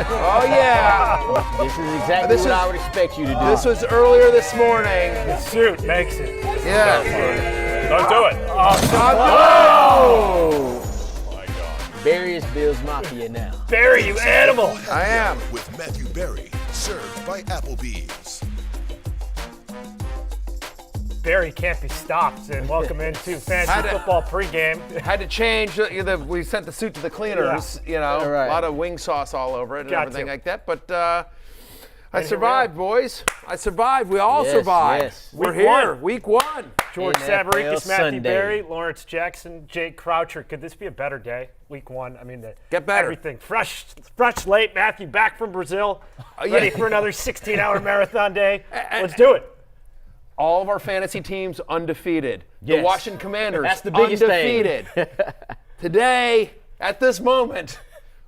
Oh, yeah. This is exactly what I would expect you to do. This was earlier this morning. The suit makes it. Yeah. Don't do it. Oh! My God. Barry is Bill's Mafia now. Barry, you animal. I am. With Matthew Berry, served by Applebee's. Barry can't be stopped, and welcome into Fantasy Football Pregame. Had to change. We sent the suit to the cleaners. You know, Right. a lot of wing sauce all over it and Got everything to. like that. But I survived, boys. I survived. We all survived. Yes. We're Week here. one. Week 1. George NFL Savaricas, Matthew Sunday. Berry, Lawrence Jackson, Jake Croucher. Could this be a better day? Week 1. I mean, Get better. Everything fresh late. Matthew back from Brazil, ready for another 16-hour marathon day. Let's do it. All of our fantasy teams undefeated. The Yes. Washington Commanders That's the biggest undefeated. Today, at this moment,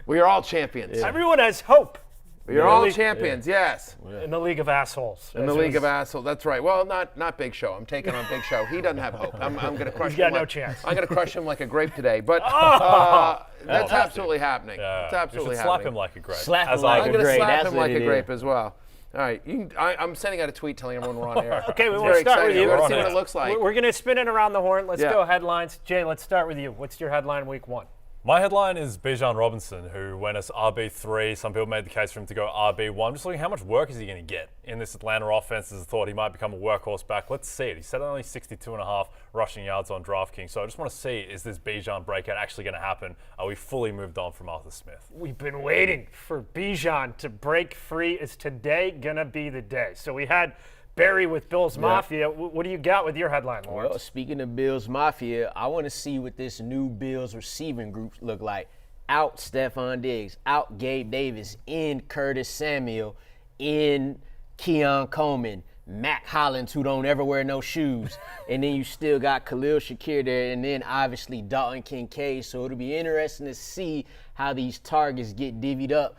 we are all champions. Everyone has hope We are all champions, yes. in the League of Assholes. In the League of Assholes, that's right. Well, not Big Show. I'm taking on Big Show. He doesn't have hope. I'm going to crush him. He's got no chance. I'm going to crush him like a grape today. But that's absolutely happening. Yeah. It's absolutely you should happening. slap him like a grape. Slap him As like I I'm a do. going to grape. slap That's him what like a it grape is. as well. All right, I'm sending out a tweet telling everyone we're on air. Okay, we It's want to very start with exciting. you. I want to see We're what on it it. looks like. We're going to spin it around the horn. Let's Yeah. go headlines. Jay, let's start with you. What's your headline week 1? My headline is Bijan Robinson, who went as RB3. Some people made the case for him to go RB1. Just looking how much work is he going to get in this Atlanta offense. As I thought he might become a workhorse back. Let's see it. He set only 62.5 rushing yards on DraftKings. So I just want to see, is this Bijan breakout actually going to happen? Are we fully moved on from Arthur Smith? We've been waiting for Bijan to break free. Is today going to be the day? So we had Barry with Bill's Mafia. What do you got with your headline, Lawrence? Well, speaking of Bills Mafia, I want to see what this new Bills receiving group look like. Out Stephon Diggs, out Gabe Davis, in Curtis Samuel, in Keon Coleman, Mac Hollins, who don't ever wear no shoes, and then you still got Khalil Shakir there, and then obviously Dalton Kincaid. So it'll be interesting to see how these targets get divvied up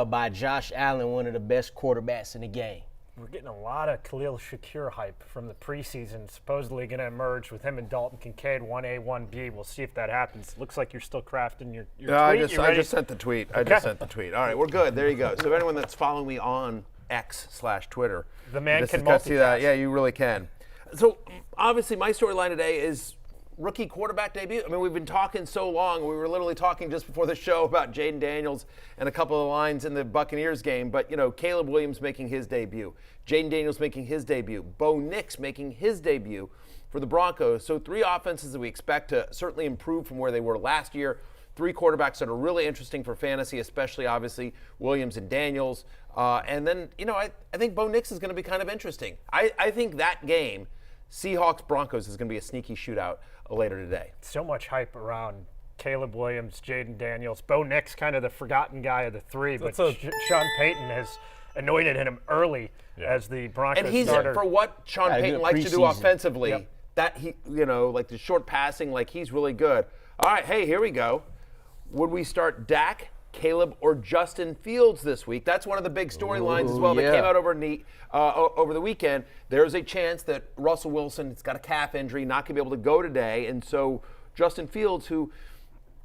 by Josh Allen, one of the best quarterbacks in the game. We're getting a lot of Khalil Shakir hype from the preseason, supposedly going to emerge with him and Dalton Kincaid, 1A, 1B. We'll see if that happens. Looks like you're still crafting your tweet. I You just sent the tweet. I just sent the tweet. All right, we're good. There you go. So anyone that's following me on X/Twitter, The man this can is good to see that. multitask. Yeah, you really can. So obviously, my storyline today is rookie quarterback debut. I mean, we've been talking so long. We were literally talking just before the show about Jaden Daniels and a couple of lines in the Buccaneers game. But, Caleb Williams making his debut. Jaden Daniels making his debut. Bo Nix making his debut for the Broncos. So 3 offenses that we expect to certainly improve from where they were last year. 3 quarterbacks that are really interesting for fantasy, especially, obviously, Williams and Daniels. And then, I think Bo Nix is going to be kind of interesting. I think that game, Seahawks-Broncos, is going to be a sneaky shootout later today. So much hype around Caleb Williams, Jaden Daniels. Bo Nix, kind of the forgotten guy of the 3, but Sean Payton has anointed him early as the Broncos And he's starter. for what Sean Had a Payton good likes to do preseason. offensively. That he, like the short passing, like he's really good. All right, hey, here we go. Would we start Dak, Caleb, or Justin Fields this week? That's one of the big storylines as well that came out over the weekend. There's a chance that Russell Wilson has got a calf injury, not going to be able to go today, and so Justin Fields, who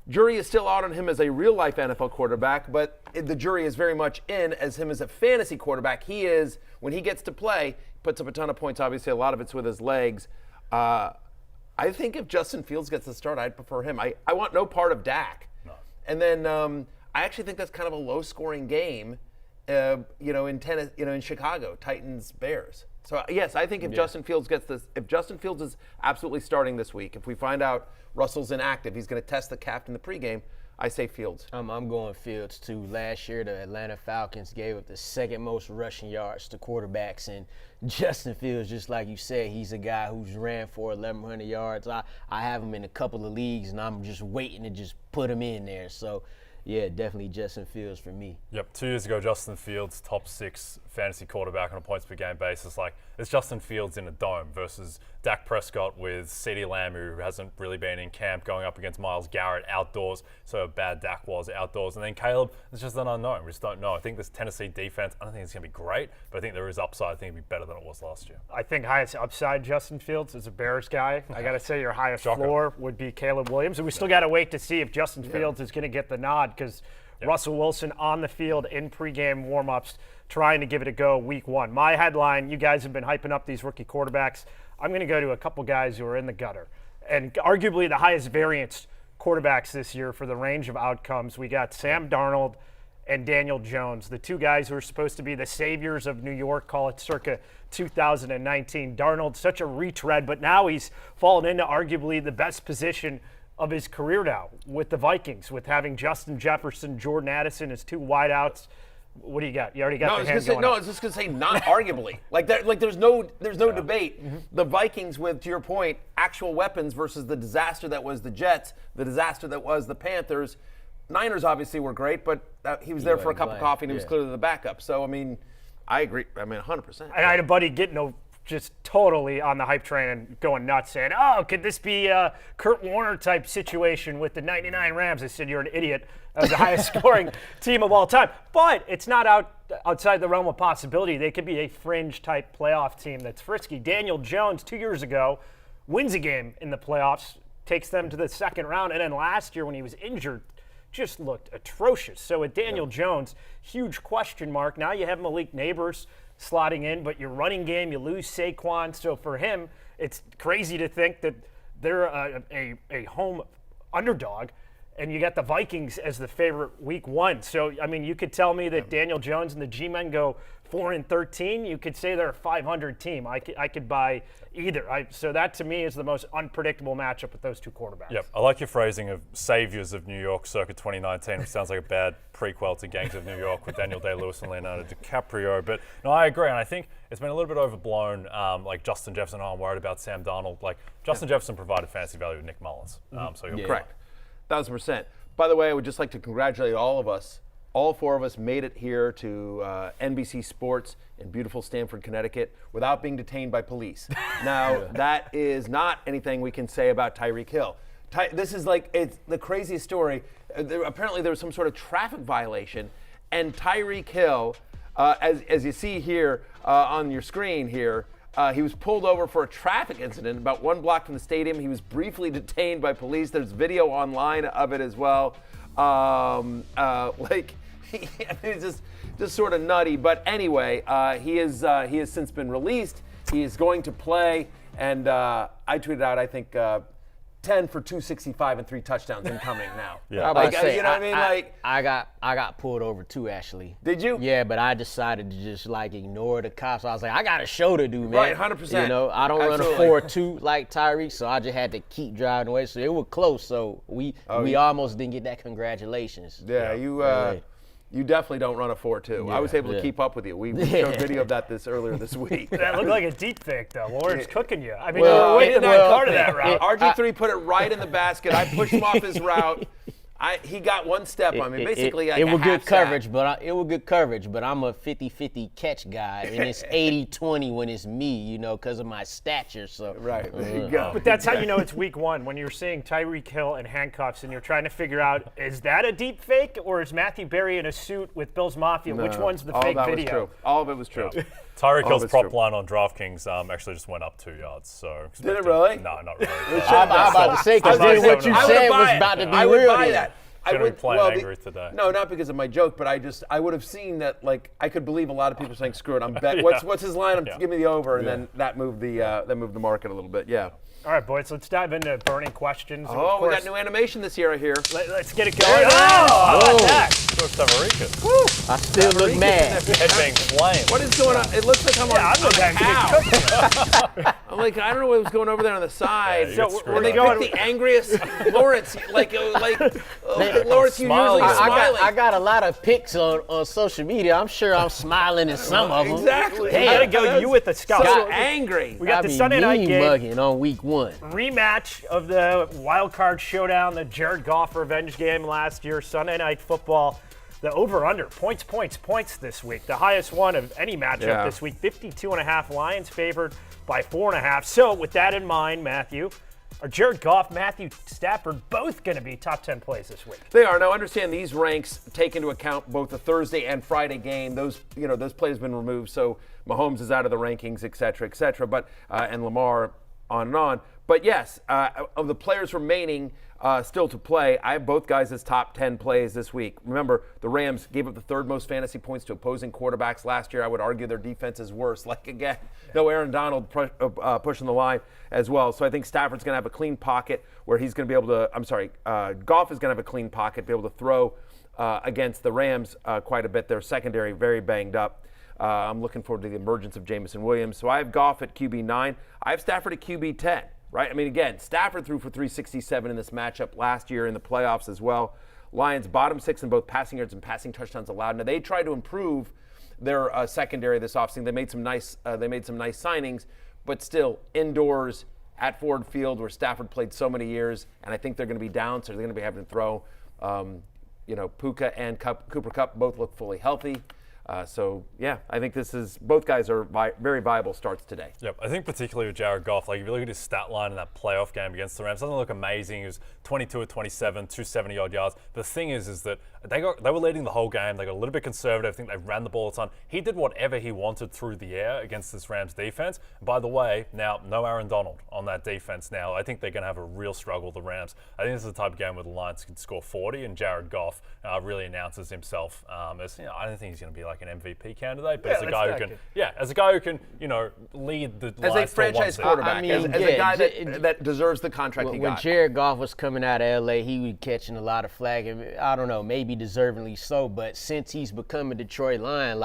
jury is still out on him as a real-life NFL quarterback, but the jury is very much in as him as a fantasy quarterback. He is, when he gets to play, puts up a ton of points. Obviously, a lot of it's with his legs. I think if Justin Fields gets the start, I'd prefer him. I want no part of Dak. No. And then I actually think that's kind of a low-scoring game, in Chicago, Titans Bears. So yes, I think if Justin Fields gets this, if Justin Fields is absolutely starting this week, if we find out Russell's inactive, he's going to test the captain in the pregame, I say Fields. I'm going Fields too. Last year, the Atlanta Falcons gave up the second most rushing yards to quarterbacks, and Justin Fields, just like you said, he's a guy who's ran for 1,100 yards. I have him in a couple of leagues, and I'm just waiting to just put him in there. So, yeah, definitely Justin Fields for me. Yep, 2 years ago, Justin Fields, top 6 fantasy quarterback on a points per game basis. Like, it's Justin Fields in a dome versus Dak Prescott with CeeDee Lamb, who hasn't really been in camp, going up against Myles Garrett outdoors. So bad Dak was outdoors. And then Caleb, it's just an unknown. We just don't know. I think this Tennessee defense, I don't think it's going to be great, but I think there is upside. I think it'll be better than it was last year. I think highest upside Justin Fields is a Bears guy. I got to say your highest floor would be Caleb Williams. And we still got to wait to see if Justin Fields is going to get the nod because Russell Wilson on the field in pregame warmups, trying to give it a go week one. My headline, you guys have been hyping up these rookie quarterbacks. I'm going to go to a couple guys who are in the gutter. And arguably the highest variance quarterbacks this year for the range of outcomes. We got Sam Darnold and Daniel Jones, the two guys who are supposed to be the saviors of New York, call it circa 2019. Darnold, such a retread, but now he's fallen into arguably the best position of his career now with the Vikings, with having Justin Jefferson, Jordan Addison as two wideouts. What do you got? You already got the hand going. I was just going to say not arguably. There's no debate. Mm-hmm. The Vikings with, to your point, actual weapons versus the disaster that was the Jets, the disaster that was the Panthers. Niners obviously were great, but he was there for a cup of coffee and he was clearly the backup. So, I mean, I agree. I mean, 100%. And I had a buddy getting just totally on the hype train and going nuts, saying, "Oh, could this be a Kurt Warner type situation with the '99 Rams?" I said, "You're an idiot. That was the highest scoring team of all time." But it's not outside the realm of possibility. They could be a fringe type playoff team that's frisky. Daniel Jones 2 years ago wins a game in the playoffs, takes them to the second round, and then last year when he was injured, just looked atrocious. So with Daniel Jones, huge question mark. Now you have Malik Neighbors slotting in, but your running game, you lose Saquon. So for him, it's crazy to think that they're a home underdog, and you got the Vikings as the favorite week one. So, I mean, you could tell me that Daniel Jones and the G-Men go 4-13. You could say they're a 500 team. I could buy either. So that, to me, is the most unpredictable matchup with those two quarterbacks. Yep. I like your phrasing of saviors of New York circa 2019, which sounds like a bad prequel to Gangs of New York with Daniel Day-Lewis and Leonardo DiCaprio. But, no, I agree, and I think it's been a little bit overblown, like Justin Jefferson. I'm worried about Sam Darnold. Like, Justin Jefferson provided fantasy value with Nick Mullins. So you're correct. 1,000%. By the way, I would just like to congratulate all of us. All four of us made it here to NBC Sports in beautiful Stamford, Connecticut, without being detained by police. Now, that is not anything we can say about Tyreek Hill. This is it's the craziest story. Apparently, there was some sort of traffic violation, and Tyreek Hill, as you see here on your screen here, he was pulled over for a traffic incident about 1 block from the stadium. He was briefly detained by police. There's video online of it as well. It's just sort of nutty. But anyway, he has since been released. He is going to play, and I tweeted out, I think, 10 for 265 and 3 touchdowns incoming now. Yeah. You know what I mean? I got pulled over too, actually. Did you? Yeah, but I decided to just ignore the cops. I was like, I got a show to do, man. Right, 100%. You know, I don't Absolutely. run a 4.2 like Tyreek, so I just had to keep driving away. So it was close. So we almost didn't get that congratulations. Yeah, you definitely don't run a 4.2. I was able to keep up with you. We showed video of that earlier this week. That looked like a deep fake, though. Lawrence cooking you. I mean, Well, you were waiting that part of that route. RG3 put it right in the basket. I pushed him off his route. He got one step on me. Basically, it was good coverage, but I'm a 50-50 catch guy, and it's 80-20 when it's me, you know, because of my stature. So right, there you go. But that's how you know it's week one, when you're seeing Tyreek Hill in handcuffs and you're trying to figure out, is that a deep fake or is Matthew Berry in a suit with Bill's Mafia? Which one's the fake video? Was true. All of it was true. Tyreek Hill's prop line on DraftKings actually just went up 2 yards. So did it really? No, not really. I'm about to say, because what you said was about to be I would real. buy that. Going to be playing angry today. No, not because of my joke, but I would have seen that. I could believe a lot of people saying, "Screw it, I'm bet." What's his line? Give me the over, and then that moved the market a little bit. Yeah. All right, boys, let's dive into burning questions. Oh, we got new animation this year, I hear. Let's get it going. How about that? Savaricas. I still look mad. Head being flamed. What is going on? It looks like I'm on I'm cow. I'm like, I don't know what was going over there on the side. Yeah, so were they going the angriest? Lawrence, Lawrence, you usually smiling. I got a lot of pics on social media. I'm sure I'm smiling in some of them. Exactly. Hey, gotta go you with the Scouts. So angry. We got the Sunday night game. Mugging on week 1. Rematch of the wild card showdown, the Jared Goff revenge game last year. Sunday night football. The over-under, points this week. The highest one of any matchup this week. 52.5. Lions favored by 4.5. So with that in mind, Matthew, are Jared Goff, Matthew Stafford both going to be top 10 plays this week? They are. Now, understand these ranks take into account both the Thursday and Friday game. Those plays have been removed, so Mahomes is out of the rankings, et cetera, but and Lamar on and on. But yes, of the players remaining, still to play. I have both guys as top 10 plays this week. Remember, the Rams gave up the third most fantasy points to opposing quarterbacks last year. I would argue their defense is worse. Like, again, though Aaron Donald pushing the line as well. So I think Stafford's going to have a clean pocket where he's going to be able to, Goff is going to have a clean pocket, be able to throw against the Rams quite a bit. Their secondary very banged up. I'm looking forward to the emergence of Jameson Williams. So I have Goff at QB9. I have Stafford at QB10. Right? I mean, again, Stafford threw for 367 in this matchup last year in the playoffs as well. Lions bottom 6 in both passing yards and passing touchdowns allowed. Now they tried to improve their secondary this offseason. They made some nice signings, but still indoors at Ford Field where Stafford played so many years, and I think they're going to be down, so they're going to be having to throw. Puka and Cooper Kupp both look fully healthy. I think both guys are very viable starts today. Yep, I think particularly with Jared Goff, like if you look at his stat line in that playoff game against the Rams, it doesn't look amazing. He was 22 of 27, 270-odd yards. The thing is that they were leading the whole game. They got a little bit conservative. I think they ran the ball a ton. He did whatever he wanted through the air against this Rams defense. And by the way, now no Aaron Donald on that defense now. I think they're going to have a real struggle, the Rams. I think this is the type of game where the Lions can score 40, and Jared Goff really announces himself as, I don't think he's going to be like an MVP candidate, but as a guy who can, lead the as Lions a franchise quarterback, as a guy that deserves the contract he got. When Jared Goff was coming out of LA, he was catching a lot of flag, and I don't know, maybe deservingly so. But since he's become a Detroit Lion,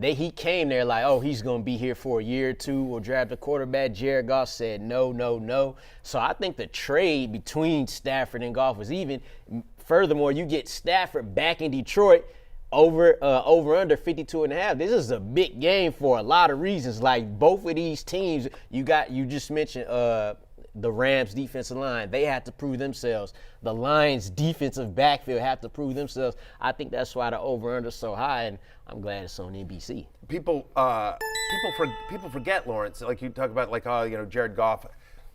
he came there like, oh, he's going to be here for a year or two. We'll draft a quarterback. Jared Goff said no, no, no. So I think the trade between Stafford and Goff was even. Furthermore, you get Stafford back in Detroit. Over under 52.5. This is a big game for a lot of reasons. Like both of these teams, you just mentioned the Rams defensive line. They have to prove themselves. The Lions defensive backfield have to prove themselves. I think that's why the over under is so high, and I'm glad it's on NBC. People forget, Lawrence. Like you talk about, Jared Goff.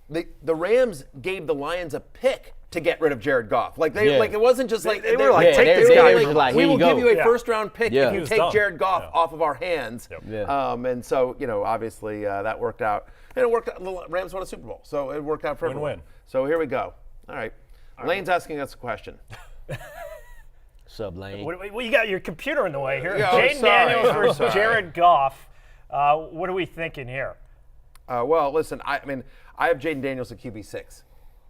The Rams gave the Lions a pick to get rid of Jared Goff. It wasn't just like they were like, take this guy. We will give you a first-round pick if you take done. Jared Goff off of our hands. Yep. And so, obviously that worked out. And it worked out. The Rams won a Super Bowl, so it worked out for everyone. Win-win. So here we go. All right. Lane's asking us a question. Sub Lane. Well, you got your computer in the way here. Yeah, Jaden Daniels versus Jared Goff. What are we thinking here? Well, listen, I have Jaden Daniels at QB6.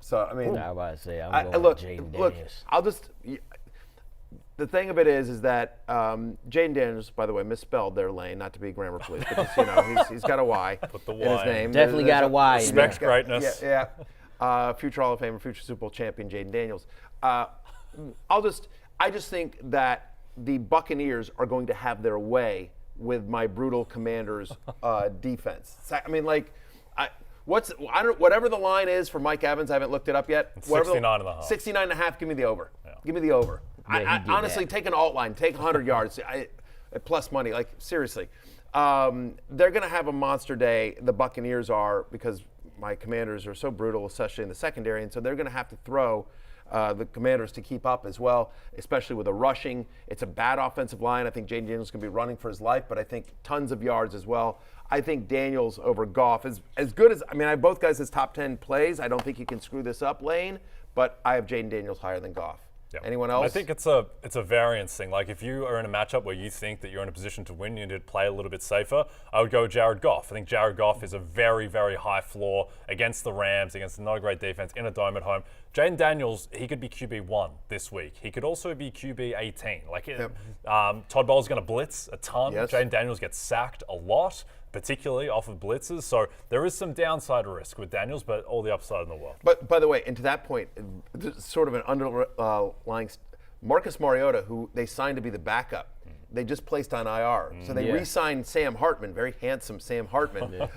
So, I was about to say, I'm going with Jaden Daniels. I'll just the thing of it is that Jaden Daniels, by the way, misspelled their Lane, not to be grammar police, but just, he's got a Y Put the in Y his name. Definitely got a Y. Respect greatness. Yeah. Future Hall of Famer, future Super Bowl champion, Jaden Daniels. I just think that the Buccaneers are going to have their way with my brutal Commanders defense. Whatever the line is for Mike Evans, I haven't looked it up yet. 69.5. 69.5, give me the over. Yeah. Give me the over. Yeah, I honestly, take an alt line, take 100 yards, plus money. Seriously. They're going to have a monster day, the Buccaneers are, because my Commanders are so brutal, especially in the secondary, and so they're going to have to throw the Commanders to keep up as well, especially with the rushing. It's a bad offensive line. I think Jaden Daniels is going to be running for his life, but I think tons of yards as well. I think Daniels over Goff is as good as, I have both guys as top 10 plays. I don't think you can screw this up, Lane, but I have Jaden Daniels higher than Goff. Yep. Anyone else? I think it's a variance thing. Like if you are in a matchup where you think that you're in a position to win, you need to play a little bit safer, I would go Jared Goff. I think Jared Goff is a very, very high floor against the Rams, against not a great defense, in a dome at home. Jaden Daniels, he could be QB1 this week. He could also be QB 18. Todd Bowles going to blitz a ton. Yes. Jaden Daniels gets sacked a lot, particularly off of blitzes. So there is some downside risk with Daniels, but all the upside in the world. But by the way, and to that point, sort of an underlying Marcus Mariota, who they signed to be the backup, they just placed on IR. So they re-signed Sam Hartman, very handsome Sam Hartman.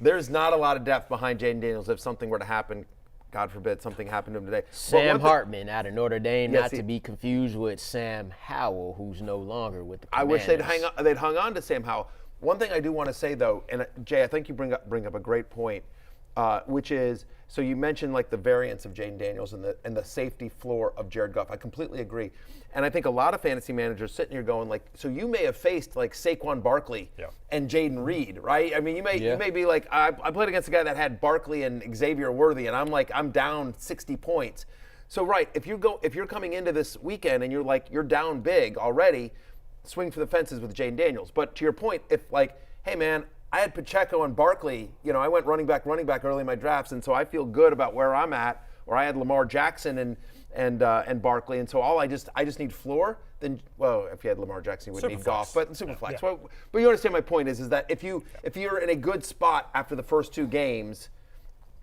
There's not a lot of depth behind Jaden Daniels if something were to happen. God forbid something happened to him today. Sam Hartman out of Notre Dame, not to be confused with Sam Howell, who's no longer with the Commanders. I wish they'd hung on to Sam Howell. One thing I do want to say though, and Jay, I think you bring up a great point, which is, so you mentioned like the variance of Jaden Daniels and the safety floor of Jared Goff. I completely agree. And I think a lot of fantasy managers sitting here going like, so you may have faced like Saquon Barkley and Jaden Reed, right? I mean, you may be like, I played against a guy that had Barkley and Xavier Worthy, and I'm down 60 points. So right, if you're coming into this weekend and you're down big already, swing for the fences with Jaden Daniels. But to your point, if like, hey man, I had Pacheco and Barkley, I went running back early in my drafts, and so I feel good about where I'm at. Or I had Lamar Jackson and Barkley, and so I just need floor. Then, well, if you had Lamar Jackson, you would need Goff, but Superflex. Yeah. But you understand my point is that if you're in a good spot after the first 2 games,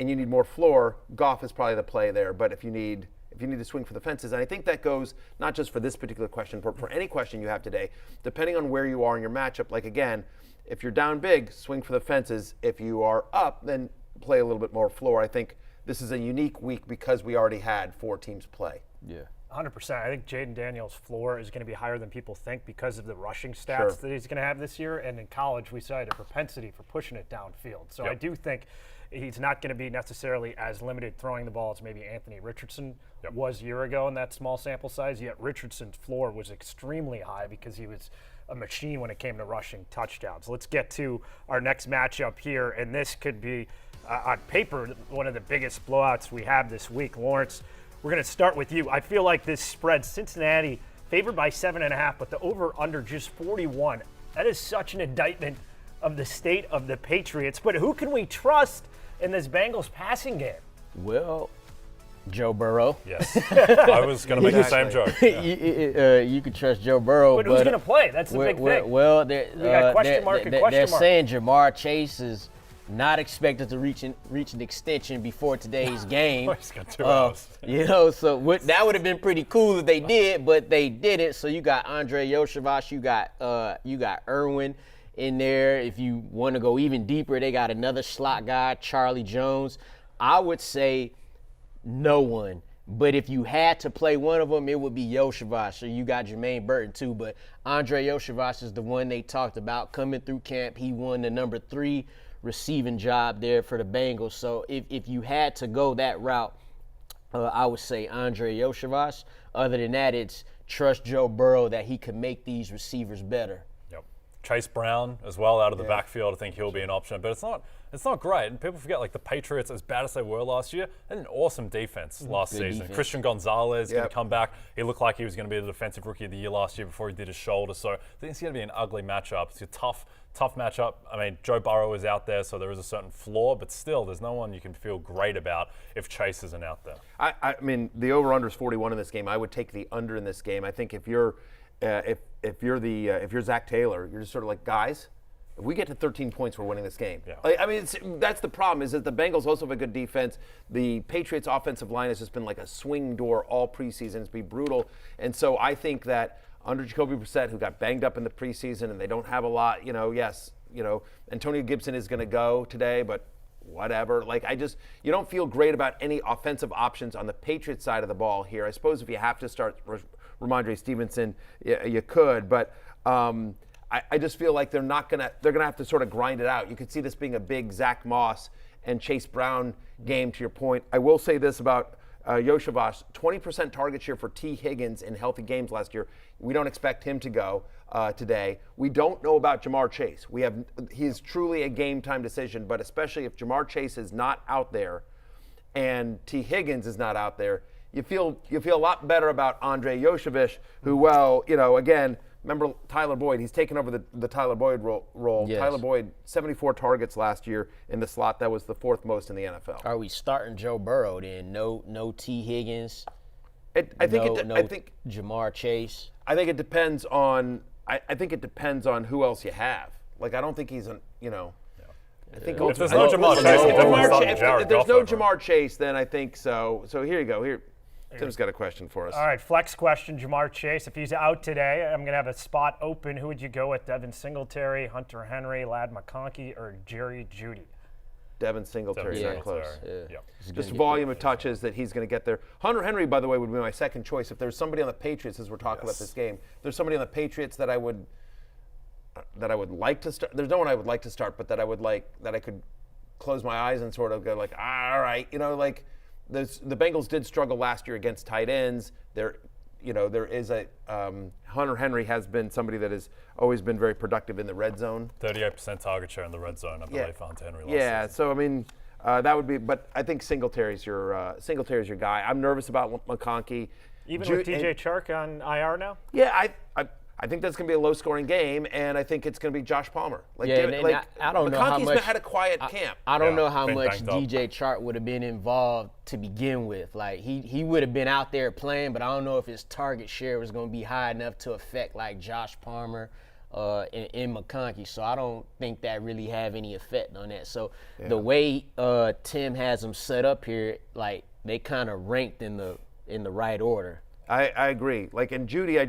and you need more floor, Goff is probably the play there. But if you need to swing for the fences, and I think that goes not just for this particular question, but for any question you have today, depending on where you are in your matchup. Like again, if you're down big, swing for the fences. If you are up, then play a little bit more floor. I think this is a unique week because we already had 4 teams play. Yeah. 100%. I think Jaden Daniels' floor is going to be higher than people think because of the rushing stats that he's going to have this year. And in college, we saw a propensity for pushing it downfield. So I do think he's not going to be necessarily as limited throwing the ball as maybe Anthony Richardson was a year ago in that small sample size. Yet Richardson's floor was extremely high because he was a machine when it came to rushing touchdowns. Let's get to our next matchup here, and this could be, on paper, one of the biggest blowouts we have this week. Lawrence, we're going to start with you. I feel like this spread, Cincinnati favored by 7.5, but the over-under just 41. That is such an indictment of the state of the Patriots. But who can we trust in this Bengals passing game? Well, Joe Burrow. Yes. I was going to make the same joke. Yeah. You could trust Joe Burrow. But who's going to play? That's the big thing. Well, we got question mark and question they're mark. saying Jamar Chase is not expected to reach an extension before today's game. He's got 2 hours. So that would have been pretty cool if they did, but they didn't. So you got Andre Yoshevach, you got Irwin in there. If you want to go even deeper, they got another slot guy, Charlie Jones. I would say no one. But if you had to play one of them, it would be Yoshevach. So you got Jermaine Burton too, but Andre Yoshevach is the one they talked about coming through camp. He won the number 3 receiving job there for the Bengals. So if you had to go that route, I would say Andre Yoshevach. Other than that, it's trust Joe Burrow that he could make these receivers better. Yep. Chase Brown as well out of the backfield. I think he'll be an option, but it's not great. And people forget, like, the Patriots, as bad as they were last year, had an awesome defense last season. Defense. Christian Gonzalez going to come back. He looked like he was going to be the defensive rookie of the year last year before he did his shoulder. So I think it's going to be an ugly matchup. It's a tough matchup. I mean, Joe Burrow is out there, so there is a certain flaw, but still, there's no one you can feel great about if Chase isn't out there. I mean, the over/under is 41 in this game. I would take the under in this game. I think if you're Zach Taylor, you're just sort of like, guys, if we get to 13 points, we're winning this game. Yeah. I mean, that's the problem, is that the Bengals also have a good defense. The Patriots' offensive line has just been like a swing door all preseason. It's been brutal. And so I think that under Jacoby Brissett, who got banged up in the preseason, and they don't have a lot, Antonio Gibson is going to go today, but whatever. Like, you don't feel great about any offensive options on the Patriots side of the ball here. I suppose if you have to start Ramondre Stevenson, you could, but I just feel like they're gonna have to sort of grind it out. You could see this being a big Zach Moss and Chase Brown game, to your point. I will say this about Yoshevach, 20% target share for T. Higgins in healthy games last year. We don't expect him to go today. We don't know about Jamar Chase. He's truly a game time decision, but especially if Jamar Chase is not out there and T. Higgins is not out there, you feel a lot better about Andre Yoshevach, who, again, remember Tyler Boyd. He's taken over the Tyler Boyd role. Yes. Tyler Boyd, 74 targets last year in the slot. That was the 4th most in the NFL. Are we starting Joe Burrow then? No T. Higgins. I think Jamar Chase. I think it depends on. I think it depends on who else you have. Like, I don't think he's an. I think if there's no Jamar Chase, if there's no Jamar Chase, then I think so. So here you go. Here, Tim's got a question for us. All right, flex question, Jamar Chase. If he's out today, I'm going to have a spot open. Who would you go with? Devin Singletary, Hunter Henry, Ladd McConkey, or Jerry Jeudy? Devin Singletary, not close. Yeah. Just volume of touches that he's going to get there. Hunter Henry, by the way, would be my second choice. If there's somebody on the Patriots, as we're talking about this game, there's somebody on the Patriots that I would like to start. There's no one I would like to start, but that I could close my eyes and sort of go like, all right, like the Bengals did struggle last year against tight ends. There is a Hunter Henry has been somebody that has always been very productive in the red zone. 38% target share in the red zone, I believe, for Hunter Henry last season. So I mean, that would be. But I think Singletary's your guy. I'm nervous about McConkey. Even with DJ Chark on IR now? Yeah, I think that's going to be a low-scoring game, and I think it's going to be Josh Palmer. I don't know how much. McConkey's had a quiet camp. I don't know how much banged up. DJ Chark would have been involved to begin with. Like he would have been out there playing, but I don't know if his target share was going to be high enough to affect like Josh Palmer and McConkey. So I don't think that really have any effect on that. So the way Tim has them set up here, like they kind of ranked in the right order. I agree. Like, and Judy, I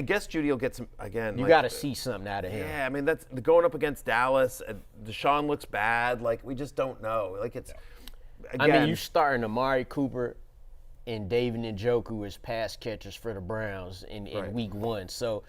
guess Judy will get some again. You got to see something out of him. Yeah, I mean that's going up against Dallas. Deshaun looks bad. Like we just don't know. Like it's. Again, I mean, you starting Amari Cooper and David Njoku as pass catchers for the Browns in week 1. So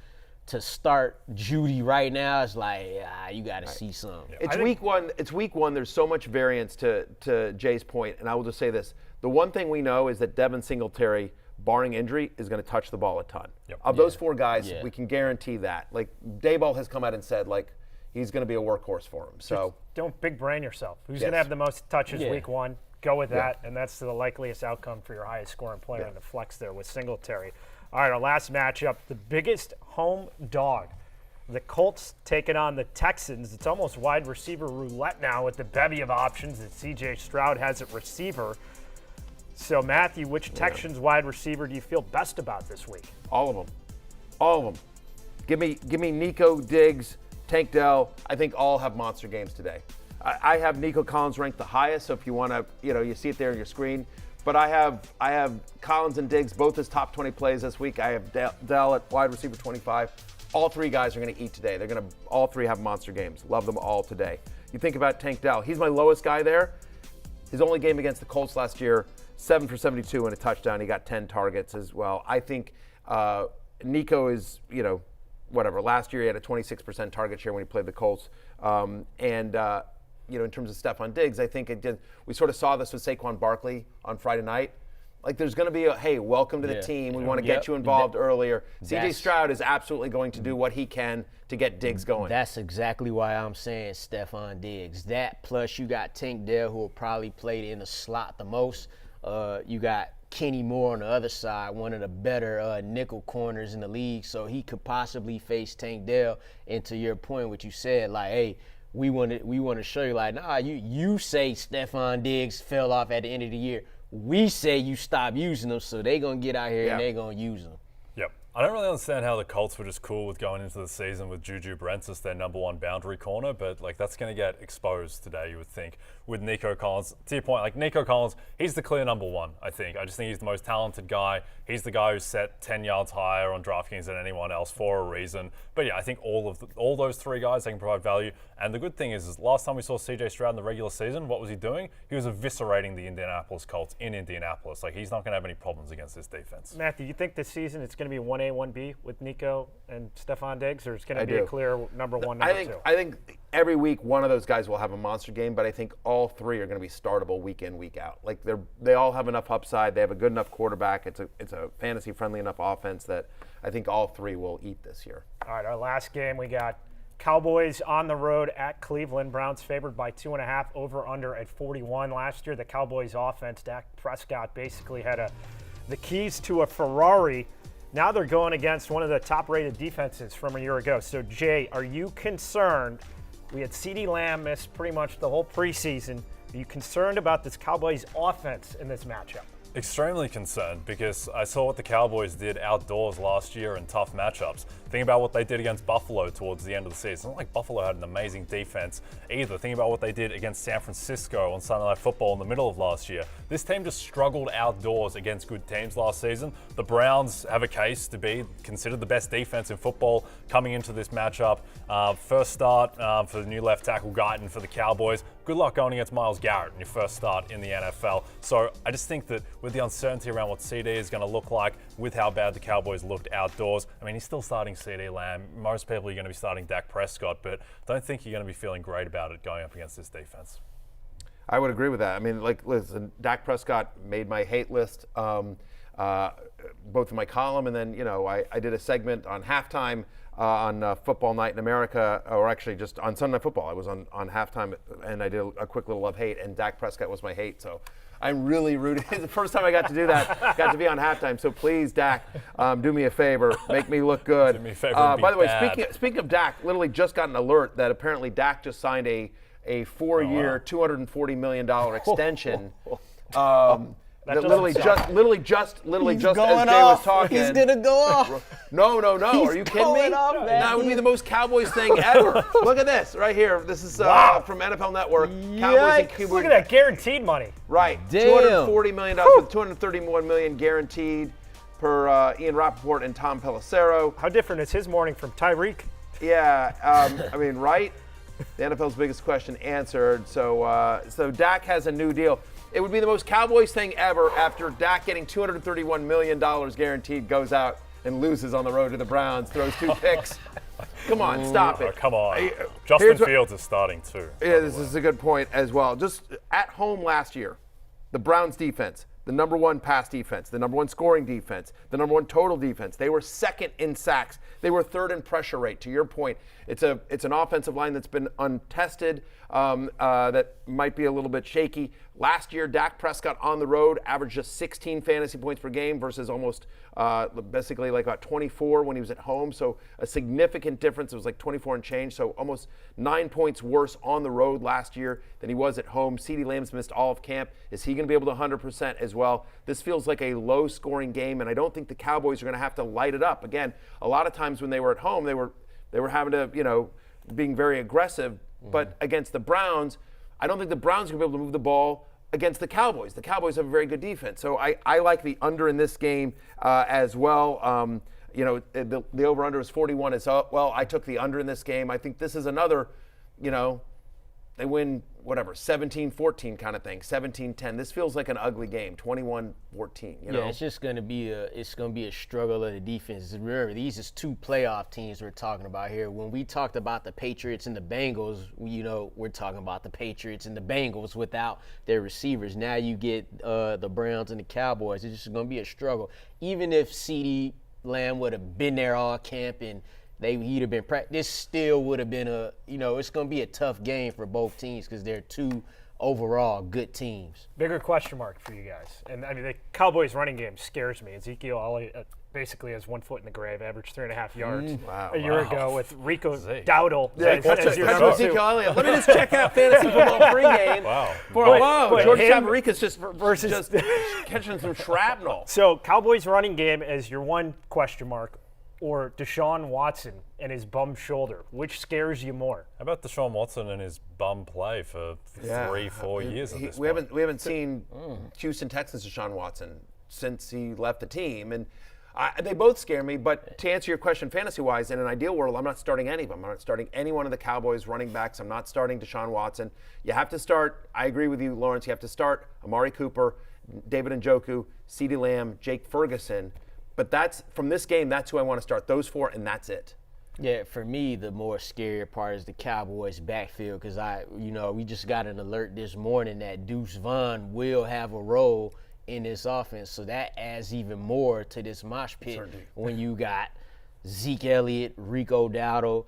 to start Judy right now is like you got to see something. It's week 1. It's week 1. There's so much variance to Jay's point, and I will just say this: the one thing we know is that Devin Singletary, barring injury, is going to touch the ball a ton. Of those 4 guys, we can guarantee that. Like, Daboll has come out and said, like, he's going to be a workhorse for him. So don't big brain yourself. Who's going to have the most touches week 1? Go with that, and that's the likeliest outcome for your highest scoring player in the flex there with Singletary. All right, our last matchup, the biggest home dog. The Colts taking on the Texans. It's almost wide receiver roulette now with the bevy of options that C.J. Stroud has at receiver. So, Matthew, which Texans wide receiver do you feel best about this week? All of them. Give me Nico, Diggs, Tank Dell. I think all have monster games today. I have Nico Collins ranked the highest, so if you want to, you see it there on your screen. But I have Collins and Diggs both as top 20 plays this week. I have Dell at wide receiver 25. All 3 guys are going to eat today. All 3 have monster games. Love them all today. You think about Tank Dell. He's my lowest guy there. His only game against the Colts last year, 7 for 72 and a touchdown. He got 10 targets as well. I think Nico is, whatever. Last year he had a 26% target share when he played the Colts. In terms of Stephon Diggs, I think we sort of saw this with Saquon Barkley on Friday night. Like there's going to be hey, welcome to the team. We want to get you involved earlier. C.J. Stroud is absolutely going to do what he can to get Diggs going. That's exactly why I'm saying Stephon Diggs. That plus you got Tank Dell, who will probably play in the slot the most. You got Kenny Moore on the other side, one of the better nickel corners in the league, so he could possibly face Tank Dell. And to your point, what you said, like, hey, we want to show you, like, nah, you say Stephon Diggs fell off at the end of the year. We say you stop using them, so they're going to get out here and they're going to use them. Yep. I don't really understand how the Colts were just cool with going into the season with Juju Brents as their number 1 boundary corner, but like that's going to get exposed today, you would think, with Nico Collins. To your point, like Nico Collins, he's the clear number 1, I think. I just think he's the most talented guy. He's the guy who's set 10 yards higher on DraftKings than anyone else for a reason. But yeah, I think all those 3 guys, they can provide value. And the good thing is last time we saw C.J. Stroud in the regular season, what was he doing? He was eviscerating the Indianapolis Colts in Indianapolis. Like he's not going to have any problems against this defense. Matthew, you think this season it's going to be 1A, 1B with Nico and Stephon Diggs, or it's going to be a clear number 1, number 2? I think every week one of those guys will have a monster game, but I think all 3 are going to be startable week in, week out. Like they all have enough upside. They have a good enough quarterback. It's a fantasy friendly enough offense that I think all 3 will eat this year. All right, our last game we got Cowboys on the road at Cleveland. Browns favored by 2.5, over under at 41. Last year the Cowboys offense, Dak Prescott basically had the keys to a Ferrari. Now they're going against one of the top-rated defenses from a year ago. So, Jay, are you concerned? We had CeeDee Lamb miss pretty much the whole preseason. Are you concerned about this Cowboys offense in this matchup? Extremely concerned because I saw what the Cowboys did outdoors last year in tough matchups. Think about what they did against Buffalo towards the end of the season. It's not like Buffalo had an amazing defense either. Think about what they did against San Francisco on Sunday Night Football in the middle of last year. This team just struggled outdoors against good teams last season. The Browns have a case to be considered the best defense in football coming into this matchup. First start for the new left tackle Guyton for the Cowboys. Good luck going against Myles Garrett in your first start in the NFL. So I just think that with the uncertainty around what CD is going to look like, with how bad the Cowboys looked outdoors, I mean, he's still starting CD Lamb. Most people are going to be starting Dak Prescott, but don't think you're going to be feeling great about it going up against this defense. I would agree with that. I mean, like, listen, Dak Prescott made my hate list, both in my column and then, I did a segment on halftime on Football Night in America, or actually just on Sunday Night Football. I was on halftime, and I did a quick little love-hate, and Dak Prescott was my hate. So I'm really rooting. It's the first time I got to do that, got to be on halftime. So please, Dak, do me a favor. Make me look good. Do me a favor and be by the way, bad. speaking of Dak, literally just got an alert that apparently Dak just signed a 4-year, $240 million extension. That literally just as Jay was talking. He's gonna go off. No. Are you kidding me? That would be the most Cowboys thing ever. Look at this right here. This is from NFL Network. Cowboys and Cuba. Look at that guaranteed money. Right. Damn. $240 million with $231 million guaranteed per Ian Rappaport and Tom Pelissero. How different is his morning from Tyreek? Yeah. I mean, right? The NFL's biggest question answered. So Dak has a new deal. It would be the most Cowboys thing ever after Dak getting $231 million guaranteed goes out and loses on the road to the Browns, throws 2 picks. Come on, stop it. Oh, come on. Justin Fields is starting too. Yeah, this is a good point as well. Just at home last year, the Browns defense, the number 1 pass defense, the number 1 scoring defense, the number 1 total defense. They were second in sacks. They were third in pressure rate. To your point, it's an offensive line that's been untested, that might be a little bit shaky. Last year, Dak Prescott on the road averaged just 16 fantasy points per game versus almost basically like about 24 when he was at home. So a significant difference. It was like 24 and change. So almost 9 points worse on the road last year than he was at home. CeeDee Lamb's missed all of camp. Is he going to be able to 100% as well? This feels like a low-scoring game, and I don't think the Cowboys are going to have to light it up. Again, a lot of times when they were at home, they were having to, being very aggressive. But against the Browns, I don't think the Browns are going to be able to move the ball against the Cowboys. The Cowboys have a very good defense. So I like the under in this game as well. The over-under is 41. Well, I took the under in this game. I think this is another, they win, 17-14 kind of thing, 17-10. This feels like an ugly game, 21-14. Yeah, it's just gonna be a struggle of the defense. Remember, these is 2 playoff teams we're talking about here. When we talked about the Patriots and the Bengals, we're talking about the Patriots and the Bengals without their receivers. Now you get the Browns and the Cowboys. It's just gonna be a struggle. Even if CeeDee Lamb would have been there all camp and he'd have been practiced, this still would have been it's going to be a tough game for both teams because they're 2 overall good teams. Bigger question mark for you guys. And I mean, the Cowboys running game scares me. Ezekiel Elliott basically has 1 foot in the grave, averaged 3.5 yards a year ago with Rico Dowdle. Yeah, as your number 2. Ezekiel Elliott. Let me just check out fantasy football pregame. Wow. George Savaricas just catching some shrapnel. So Cowboys running game as your 1 question mark, or Deshaun Watson and his bum shoulder? Which scares you more? How about Deshaun Watson and his bum play for 3-4 years at this point? We haven't seen Houston Texans Deshaun Watson since he left the team, and they both scare me. But to answer your question, fantasy-wise, in an ideal world, I'm not starting any of them. I'm not starting any one of the Cowboys running backs. I'm not starting Deshaun Watson. You have to start. I agree with you, Lawrence. You have to start Amari Cooper, David Njoku, CeeDee Lamb, Jake Ferguson. But from this game, that's who I want to start. Those 4, and that's it. Yeah, for me, the more scary part is the Cowboys' backfield because we just got an alert this morning that Deuce Vaughn will have a role in this offense. So that adds even more to this mosh pit when you got Zeke Elliott, Rico Dowdle,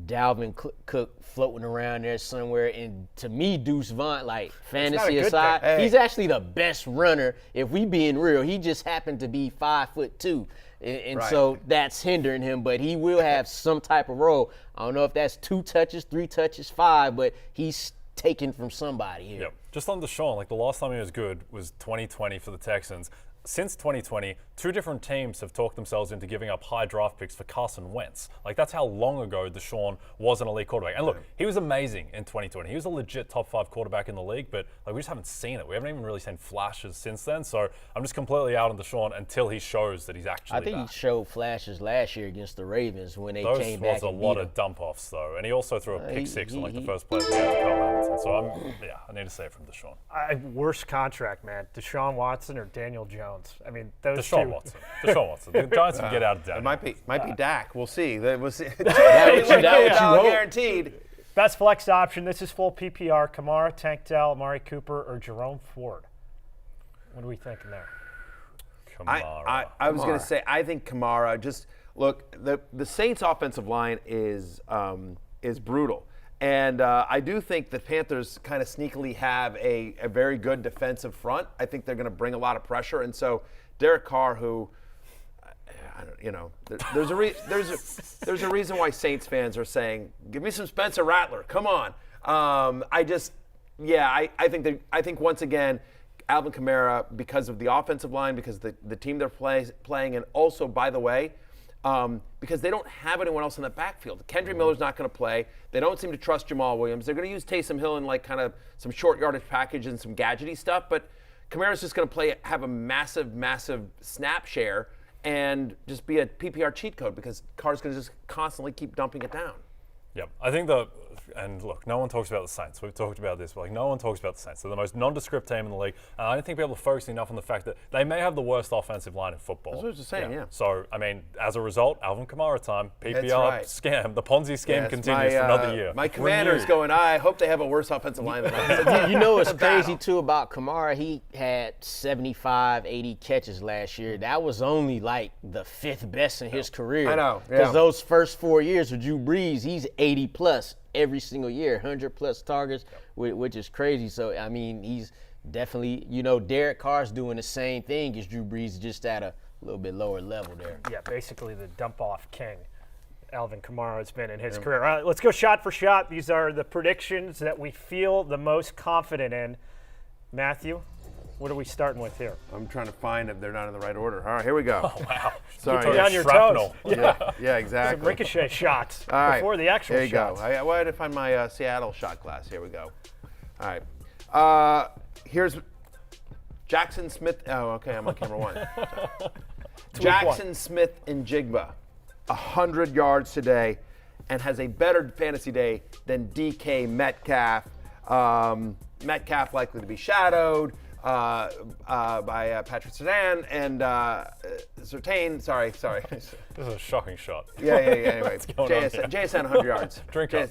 Dalvin Cook floating around there somewhere. And to me, Deuce Vaughn, like fantasy aside, he's actually the best runner. If we being real, he just happened to be 5'2", and so that's hindering him. But he will have some type of role. I don't know if that's 2 touches, 3 touches, 5, but he's taken from somebody here. Yep. Just on Deshaun, like the last time he was good was 2020 for the Texans. Since 2020, 2 different teams have talked themselves into giving up high draft picks for Carson Wentz. Like, that's how long ago Deshaun was an elite quarterback. And look, he was amazing in 2020. He was a legit top 5 quarterback in the league, but like we just haven't seen it. We haven't even really seen flashes since then. So I'm just completely out on Deshaun until he shows that he's actually I think back. He showed flashes last year against the Ravens when they Those came back. was a lot of dump-offs, though. And he also threw a pick 6 on like the first play of the game to Carl Hamilton. So I need to say it from Deshaun. Worst contract, man. Deshaun Watson or Daniel Jones? I mean, those Deshaun 2. Watson. Deshaun Watson. The Giants can get out of debt. It might be Dak. We'll see. We'll see. That what you hope. Guaranteed. Best flex option. This is full PPR. Kamara, Tank Dell, Amari Cooper, or Jerome Ford. What are we thinking there? Kamara. I was going to say, I think Kamara. Just look, the Saints' offensive line is brutal, and I do think the Panthers kind of sneakily have a very good defensive front. I think they're going to bring a lot of pressure, and so Derek Carr, who, there's a reason why Saints fans are saying, "Give me some Spencer Rattler, come on." I think once again, Alvin Kamara, because of the offensive line, because the team they're playing, and also, by the way, because they don't have anyone else in that backfield. Kendry Miller's not going to play. They don't seem to trust Jamal Williams. They're going to use Taysom Hill in like kind of some short yardage package and some gadgety stuff, but Kamara's just going to have a massive, massive snap share and just be a PPR cheat code because Carr's going to just constantly keep dumping it down. Yep. I think and look, no one talks about the Saints. We've talked about this, but no one talks about the Saints. They're the most nondescript team in the league. And I don't think people are focusing enough on the fact that they may have the worst offensive line in football. That's what I was just saying, yeah. So, as a result, Alvin Kamara time, PPR That's right. scam, the Ponzi scam continues for another year. My commander's going, I hope they have a worse offensive line than us. You know what's crazy, too, about Kamara? He had 75, 80 catches last year. That was only like the 5th best in his career. I know, yeah. Because those first 4 years with Drew Brees, he's 80-plus every single year, 100-plus targets, which is crazy. So, he's definitely, Derek Carr's doing the same thing as Drew Brees, just at a little bit lower level there. Yeah, basically the dump-off king Alvin Kamara has been in his career. All right, let's go shot for shot. These are the predictions that we feel the most confident in. Matthew, what are we starting with here? I'm trying to find if they're not in the right order. All right, here we go. Oh, wow. Sorry. Keep down your Shrapnel. toes. Yeah, exactly. Some ricochet shots All right. before the actual There you shots. go. I had to find my Seattle shot glass. Here we go. All right. Here's Jackson Smith. Oh, okay. I'm on camera one. Jackson Smith and Jigba, 100 yards today, and has a better fantasy day than DK Metcalf. Metcalf likely to be shadowed by Patrick Surtain and Surtain. Sorry. This is a shocking shot. Yeah. Anyway, JSN, JSN 100 yards. Drink up.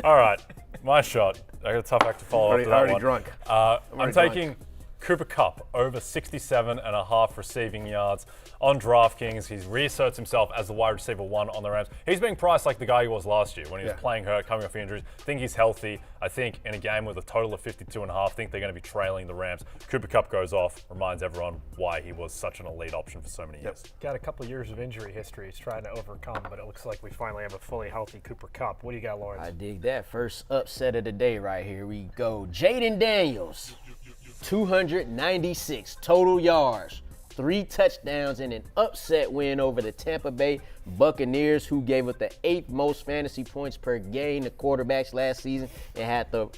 All right, my shot. I got a tough act to follow up to that already one. drunk. I'm taking Cooper Kupp over 67.5 receiving yards on DraftKings. He reasserts himself as the wide receiver 1 on the Rams. He's being priced like the guy he was last year when he was playing hurt, coming off injuries. I think he's healthy. I think in a game with a total of 52.5, I think they're going to be trailing the Rams. Cooper Kupp goes off, reminds everyone why he was such an elite option for so many years. Got a couple years of injury history he's trying to overcome, but it looks like we finally have a fully healthy Cooper Kupp. What do you got, Lawrence? I dig that. First upset of the day right here. We go. Jaden Daniels, 296 total yards, 3 touchdowns, and an upset win over the Tampa Bay Buccaneers, who gave up the 8th most fantasy points per game to quarterbacks last season and had the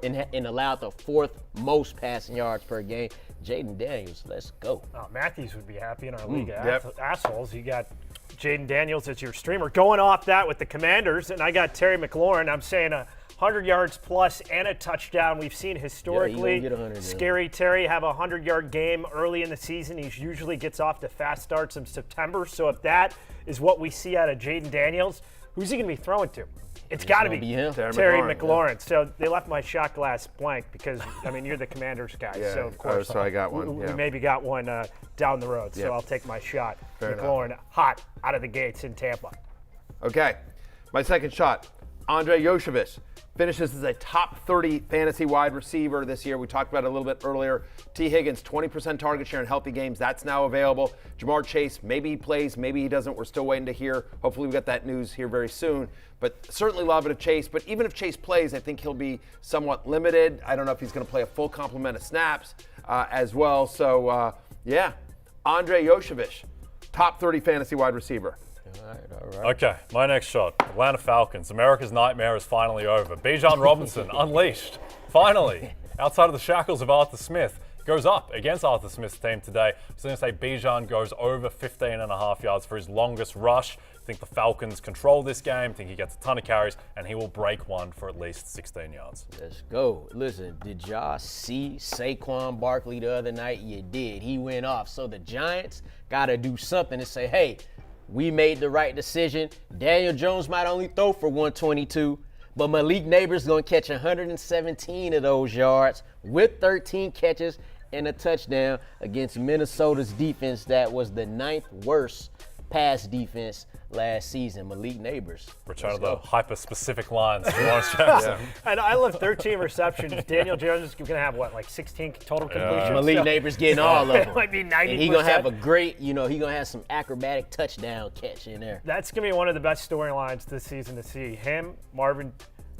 and allowed the 4th most passing yards per game. Jaden Daniels, let's go. Oh, Matthews would be happy in our league of assholes. You got Jaden Daniels as your streamer. Going off that with the Commanders, and I got Terry McLaurin. I'm saying 100 yards plus and a touchdown. We've seen historically Scary Terry have a 100-yard game early in the season. He usually gets off to fast starts in September. So if that is what we see out of Jaden Daniels, who's he going to be throwing to? It's got to be him. Terry McLaurin. So they left my shot glass blank because, you're the Commanders guy. Yeah, so, of course, so I got one. We maybe got one down the road. So I'll take my shot. Fair McLaurin enough. hot out of the gates in Tampa. Okay, my second shot, Andre Yoshevich. Finishes as a top 30 fantasy wide receiver this year. We talked about it a little bit earlier. T. Higgins, 20% target share in healthy games. That's now available. Jamar Chase, maybe he plays, maybe he doesn't. We're still waiting to hear. Hopefully we got that news here very soon. But certainly love it of Chase. But even if Chase plays, I think he'll be somewhat limited. I don't know if he's going to play a full complement of snaps as well. So, Andre Yoshevich, top 30 fantasy wide receiver. All right. Okay, my next shot. Atlanta Falcons. America's nightmare is finally over. Bijan Robinson, unleashed. Finally. Outside of the shackles of Arthur Smith. Goes up against Arthur Smith's team today. So I'm going to say Bijan goes over 15.5 yards for his longest rush. I think the Falcons control this game. I think he gets a ton of carries, and he will break one for at least 16 yards. Let's go. Listen, did y'all see Saquon Barkley the other night? You did. He went off. So the Giants got to do something to say, hey, we made the right decision. Daniel Jones might only throw for 122, but Malik Neighbors going to catch 117 of those yards with 13 catches and a touchdown against Minnesota's defense that was the 9th worst pass defense last season. Malik Neighbors. Return of the hyper-specific lines from Lawrence Jackson. And I love 13 receptions. Daniel Jones is going to have, 16 total completions? Malik Neighbors getting all of them. It might be 90%. And he's going to have a great, he's going to have some acrobatic touchdown catch in there. That's going to be one of the best storylines this season to see. Him, Marvin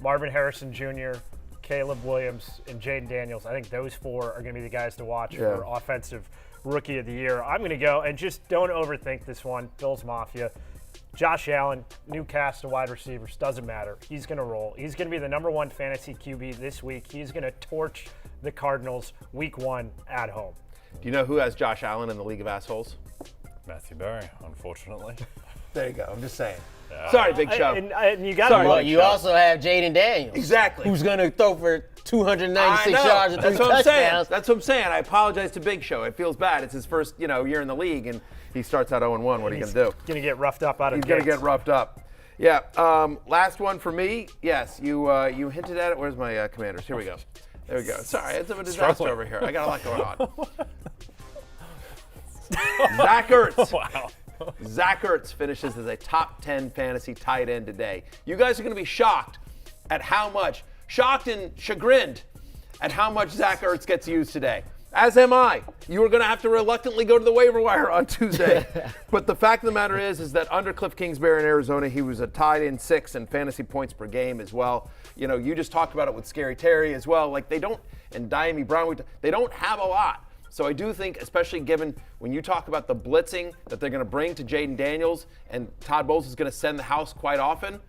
Harrison Jr., Caleb Williams, and Jaden Daniels. I think those 4 are going to be the guys to watch for offensive Rookie of the Year. I'm going to go, and just don't overthink this one, Bills Mafia. Josh Allen, new cast of wide receivers, doesn't matter. He's going to roll. He's going to be the #1 fantasy QB this week. He's going to torch the Cardinals week 1 at home. Do you know who has Josh Allen in the League of Assholes? Matthew Berry, unfortunately. There you go. I'm just saying. Sorry, Big Show. And you got Sorry, Well, you also have Jaden Daniels. Exactly. Who's going to throw for 296 I know. yards and 3 That's what I'm saying. touchdowns. That's what I'm saying. I apologize to Big Show. It feels bad. It's his first, year in the league, and he starts out 0-1. What are you going to do? Going to get roughed up out of He's going to get roughed up. Yeah. Last one for me. Yes, you hinted at it. Where's my Commanders? Here we go. There we go. Sorry, it's a disaster over here. I got a lot going on. Zach Ertz. Wow. Zach Ertz finishes as a top 10 fantasy tight end today. You guys are going to be shocked and chagrined at how much Zach Ertz gets used today. As am I. You are going to have to reluctantly go to the waiver wire on Tuesday. But the fact of the matter is that under Cliff Kingsbury in Arizona, he was a tied in 6 in fantasy points per game as well. You just talked about it with Scary Terry as well. And Diami Brown, they don't have a lot. So I do think, especially given when you talk about the blitzing that they're going to bring to Jaden Daniels, and Todd Bowles is going to send the house quite often.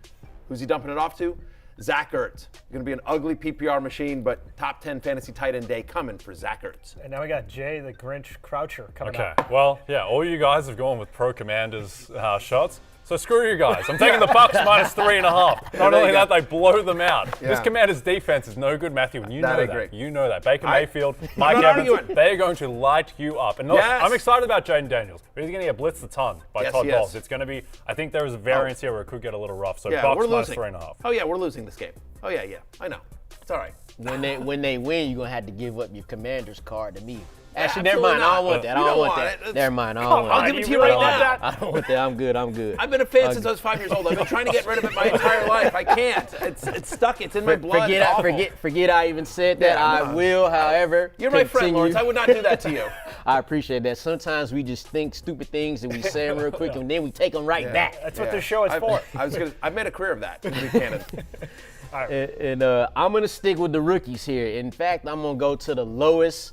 Who's he dumping it off to? Zach Ertz. Going to be an ugly PPR machine, but top 10 fantasy tight end day coming for Zach Ertz. And now we got Jay the Grinch Croucher coming Okay, up. well, yeah, all you guys have gone with pro Commanders shots. So screw you guys. I'm taking the Bucks -3.5. Not only that, they blow them out. Yeah. This Commanders defense is no good, Matthew, and you That know I that. agree. You know that. Baker Mayfield, Mike not Evans, arguing. they're going to light you up. And Yes. I'm excited about Jaden Daniels. He's going to get blitzed a ton by Yes, Todd he is. Bowles. It's going to be, I think there is a variance here where it could get a little rough. So Yeah, Bucks we're losing. -3.5. Oh, yeah, we're losing this game. Oh, yeah. I know. It's all right. When they win, you're going to have to give up your Commander's card to me. Actually, Yeah, never mind. absolutely I don't want that. I You don't don't want want that. it. It's- Never mind. I Come don't on, want I'll it. give it to you you right really want now. that? I don't want that. I'm good. I've been a fan since I was 5 years old. I've been trying to get rid of it my entire life. I can't. It's stuck. It's in my blood. It's awful. Forget I even said that. Yeah, I no. will, however, You're my friend, continue. Lawrence. I would not do that to you. I appreciate that. Sometimes we just think stupid things and we say them real quick and then we take them right back. That's what this show is for. I've made a career of that, to be candid. And I'm going to stick with the rookies here. In fact, I'm going to go to the lowest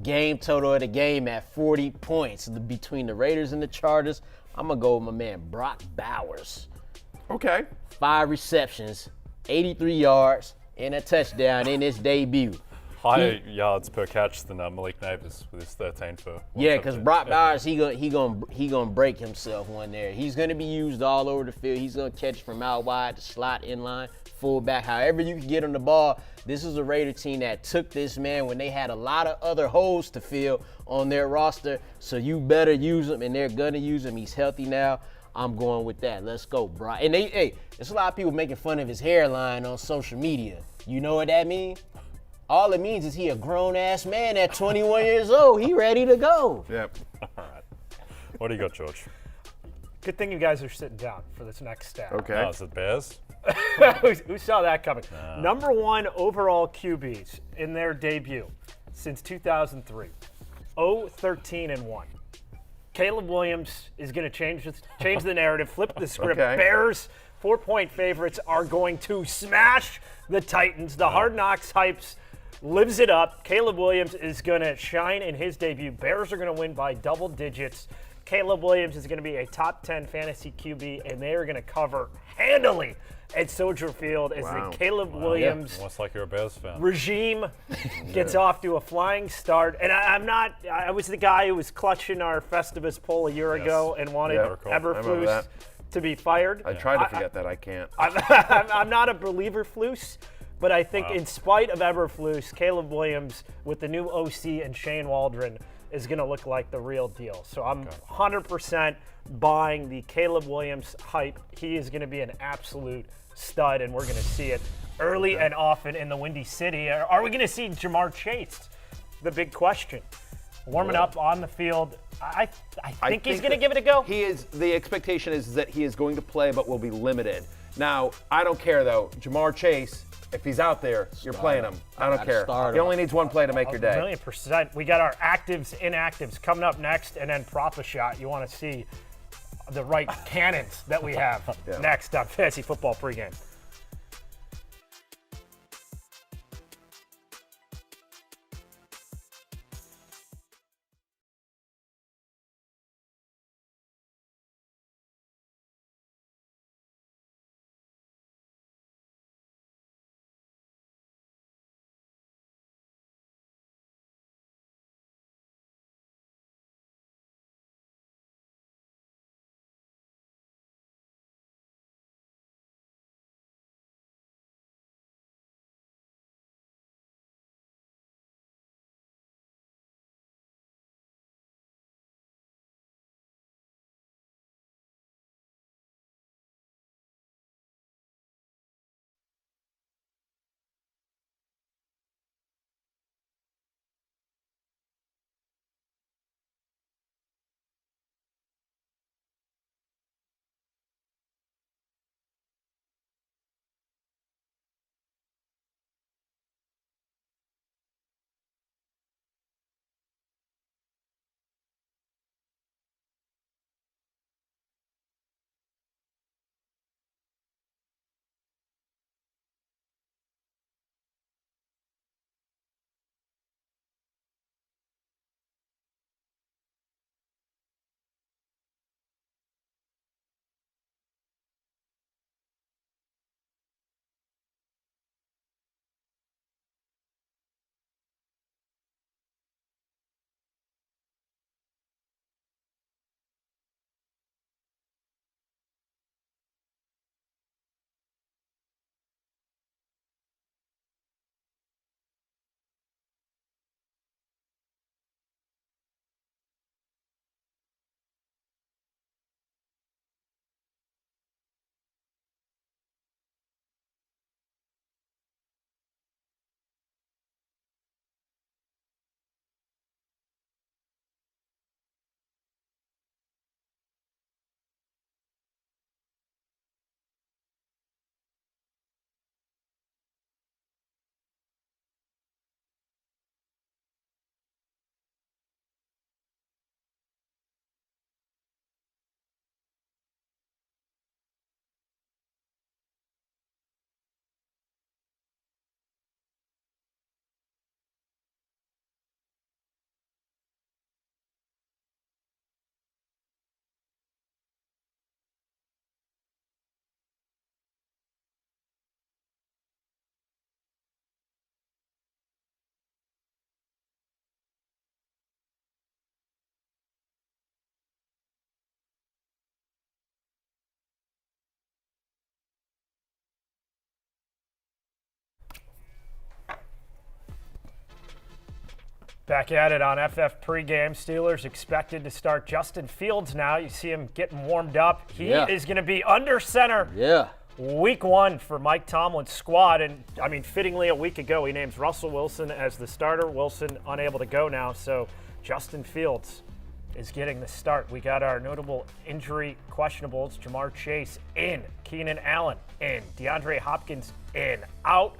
game total of the game at 40 points between the Raiders and the Chargers. I'm going to go with my man Brock Bowers. Okay. 5 receptions, 83 yards, and a touchdown in his debut. Higher yards per catch than Malik Neighbors with his 13 for. Yeah, because 115. Brock Bowers, he gonna break himself one there. He's gonna be used all over the field. He's gonna catch from out wide, the slot, inline, fullback, however you can get him the ball. This is a Raider team that took this man when they had a lot of other holes to fill on their roster. So you better use him, and they're gonna use him. He's healthy now. I'm going with that. Let's go, Brock. And there's a lot of people making fun of his hairline on social media. You know what that means? All it means is he a grown-ass man at 21 years old. He ready to go. Yep. All right. What do you got, George? Good thing you guys are sitting down for this next stat. Okay. Oh, is it Bears? Who saw that coming? #1 overall QBs in their debut since 2003. 0-13-1. Caleb Williams is going to change the narrative, flip the script. Okay. Bears, 4-point favorites, are going to smash the Titans. The Hard Knocks hypes lives it up. Caleb Williams is going to shine in his debut. Bears are going to win by double digits. Caleb Williams is going to be a top 10 fantasy QB, and they are going to cover handily at Soldier Field as Wow. the Caleb Williams Almost like you're a Bears fan. regime gets off to a flying start. And I was the guy who was clutching our Festivus poll a year ago and wanted Yeah, I remember Eberflus that. to be fired. I tried to forget that. I can't. I'm not a believer, Flus, But I think in spite of Eberflus, Caleb Williams with the new OC and Shane Waldron is going to look like the real deal. So I'm 100% buying the Caleb Williams hype. He is going to be an absolute stud, and we're going to see it early and often in the Windy City. Are we going to see Jamar Chase? The big question. Warming up on the field. I think he's going to give it a go. He is. The expectation is that he is going to play, but will be limited. Now, I don't care though. Jamar Chase, if he's out there, you're playing him. I don't care. He only needs one play to make your day. 1,000,000%. We got our actives, inactives coming up next, and then prop a shot. You want to see the right cannons that we have next on Fantasy Football Pregame. Back at it on FF Pregame. Steelers expected to start Justin Fields now. You see him getting warmed up. He is going to be under center week 1 for Mike Tomlin's squad. And, I mean, fittingly a week ago, he names Russell Wilson as the starter. Wilson unable to go now, so Justin Fields is getting the start. We got our notable injury questionables. Jamar Chase in. Keenan Allen in. DeAndre Hopkins in. Out.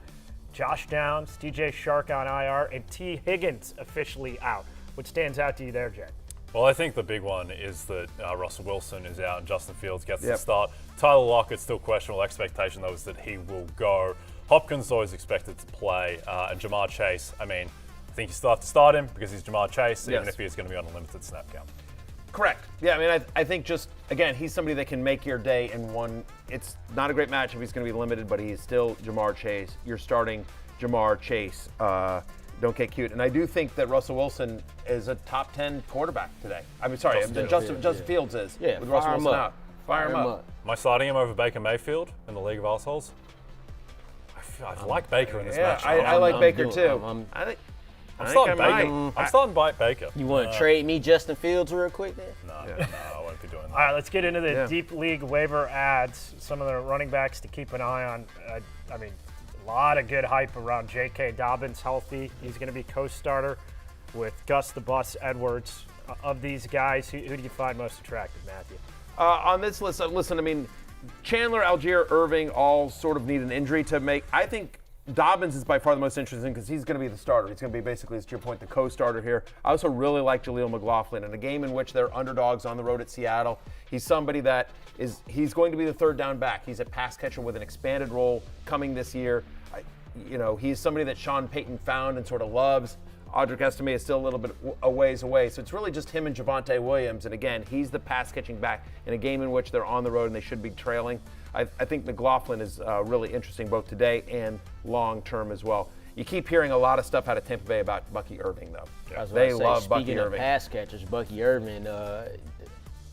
Josh Downs, DJ Shark on IR, and T. Higgins officially out. What stands out to you there, Jay? Well, I think the big one is that Russell Wilson is out and Justin Fields gets the start. Tyler Lockett's still questionable. Expectation, though, is that he will go. Hopkins is always expected to play. And Jamar Chase, I mean, I think you still have to start him because he's Jamar Chase, even if he's going to be on a limited snap count. Correct. Yeah, I mean, I think just, again, he's somebody that can make your day in one. It's not a great match if he's going to be limited, but he's still Jamar Chase. You're starting Jamar Chase. Don't get cute. And I do think that Russell Wilson is a top 10 quarterback today. I mean, sorry, Justin Fields is. Yeah, with Russell Wilson out. Fire him up. Am I starting him over Baker Mayfield in the League of Assholes? I I like Baker in this Yeah, matchup. I like I'm Baker doing- too. I'm- I think I'm I starting think I Baker. might. I'm starting by Baker. You want to trade me Justin Fields real quick then? No, I won't be doing that. All right, let's get into the Yeah. deep league waiver ads. Some of the running backs to keep an eye on. I mean, a lot of good hype around J.K. Dobbins healthy. He's going to be co-starter with Gus the Bus Edwards. Of these guys, who do you find most attractive, Matthew? On this list, listen, I mean, Chandler, Algier, Irving all sort of need an injury to make. I think Dobbins is by far the most interesting because he's going to be the starter. He's going to be basically, to your point, the co-starter here. I also really like Jaleel McLaughlin. In a game in which they're underdogs on the road at Seattle, he's somebody that he's going to be the third down back. He's a pass catcher with an expanded role coming this year. He's somebody that Sean Payton found and sort of loves. Audric Estime is still a little bit a ways away. So it's really just him and Javonte Williams. And again, he's the pass catching back in a game in which they're on the road and they should be trailing. I think McLaughlin is really interesting both today and long term as well. You keep hearing a lot of stuff out of Tampa Bay about Bucky Irving, though. They love Bucky Speaking of Irving. pass catchers, Bucky Irving,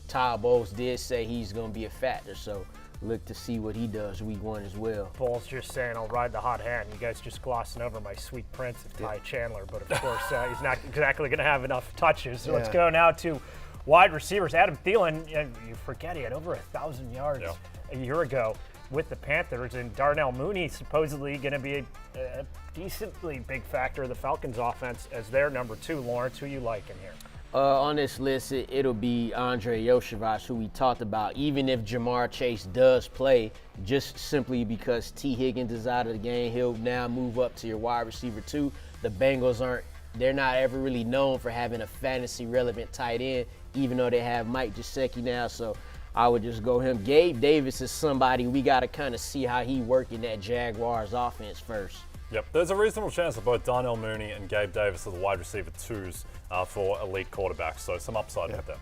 Todd Bowles did say he's going to be a factor. So look to see what he does week 1 as well. Bowles just saying, I'll ride the hot hand. You guys just glossing over my sweet prince of Ty Chandler. But, of course, he's not exactly going to have enough touches. So let's go now to wide receivers. Adam Thielen, you forget he had over 1,000 yards a year ago with the Panthers. And Darnell Mooney supposedly going to be a decently big factor of the Falcons' offense as their number 2. Lawrence, who you like in here? On this list, it'll be Andre Yoshevich, who we talked about. Even if Jamar Chase does play, just simply because T. Higgins is out of the game, he'll now move up to your wide receiver 2. The Bengals they're not ever really known for having a fantasy relevant tight end, even though they have Mike Gesicki now. So I would just go him. Gabe Davis is somebody we got to kind of see how he work in that Jaguars offense first. Yep, there's a reasonable chance that both Darnell Mooney and Gabe Davis are the wide receiver 2s for elite quarterbacks, so some upside with them.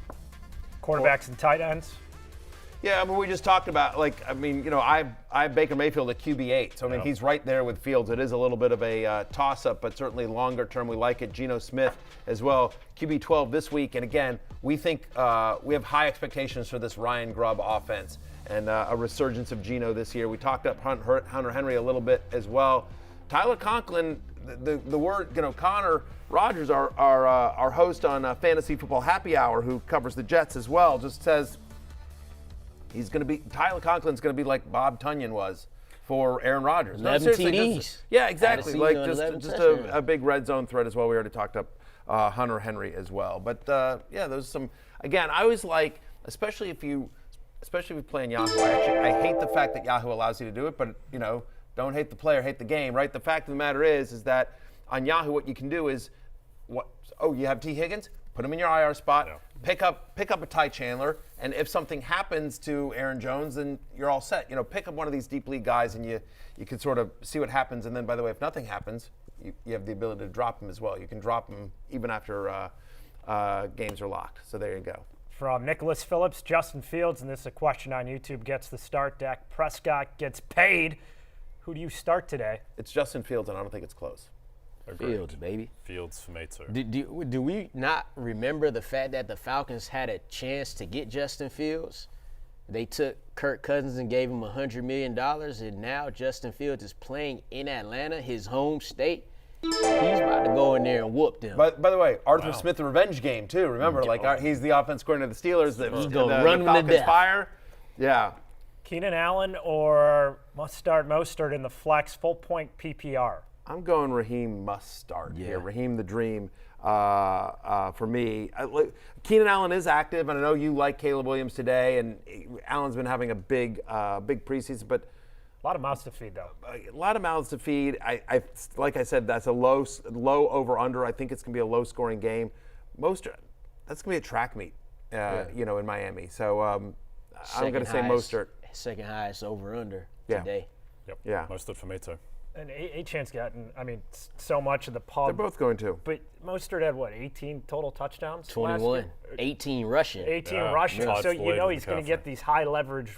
Quarterbacks and tight ends? Yeah, I mean, we just talked about, I have Baker Mayfield at QB8. So, I mean, he's right there with Fields. It is a little bit of a toss-up, but certainly longer term, we like it. Geno Smith as well, QB12 this week. And again, we think we have high expectations for this Ryan Grubb offense and a resurgence of Geno this year. We talked up Hunter Henry a little bit as well. Tyler Conklin, the word, Connor Rogers, our host on Fantasy Football Happy Hour, who covers the Jets as well, just says Tyler Conklin's going to be like Bob Tunyon was for Aaron Rodgers. 11 TDs. Yeah, exactly. Like just a big red zone threat as well. We already talked up Hunter Henry as well. But those are some. Again, I always like, especially if you play in Yahoo. I hate the fact that Yahoo allows you to do it, but don't hate the player, hate the game, right? The fact of the matter is that on Yahoo, what you can do is, you have T. Higgins, put him in your IR spot, pick up a Ty Chandler, and if something happens to Aaron Jones, then you're all set. Pick up one of these deep league guys, and you can sort of see what happens. And then, by the way, if nothing happens, you have the ability to drop him as well. You can drop him even after games are locked. So there you go. From Nicholas Phillips, Justin Fields, and this is a question on YouTube, gets the start. Dak Prescott gets paid. Who do you start today? It's Justin Fields, and I don't think it's close. Agreed. Fields, baby. Fields for me too. Do we not remember the fact that the Falcons had a chance to get Justin Fields? They took Kirk Cousins and gave him $100 million, and now Justin Fields is playing in Atlanta, his home state. He's about to go in there and whoop them. But by the way, Arthur Smith, the revenge game too. Remember, he's the offense coordinator of the Steelers. He's gonna run the them to Falcons death. fire. Yeah. Keenan Allen or Mostert in the flex full point PPR? I'm going Raheem Mostert here. Raheem the Dream for me. Keenan Allen is active, and I know you like Caleb Williams today, and Allen's been having a big preseason, but a lot of mouths to feed, though. A lot of mouths to feed. I like I said, that's a low over/under. I think it's going to be a low-scoring game. Mostert, that's going to be a track meet, in Miami. So I'm going to say Mostert. Second highest over/under today. Yep. Yeah. Mostert for me too. And A-Chan's gotten, so much of the pub. They're both going to. But Mostert had, 18 total touchdowns? 21. Last year? 18 rushing. 18 rushing. Tied So for the lead he's with going to get these high leverage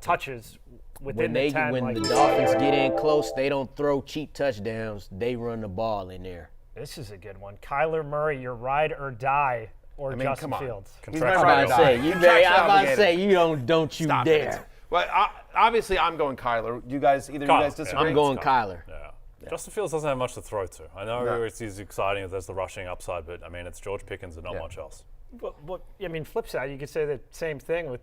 touches within When the 10. when the Dolphins get in close, they don't throw cheap touchdowns. They run the ball in there. This is a good one. Kyler Murray, your ride or die, or Justin come on. Fields? He's my I'm ride or about die. to say, you don't you Stop dare. it. Well, Obviously, I'm going Kyler. You guys disagree? I'm going Kyler. Yeah. Justin Fields doesn't have much to throw to. I know he's exciting. There's the rushing upside, but I mean, it's George Pickens and not much else. Well, I mean, flip side, you could say the same thing with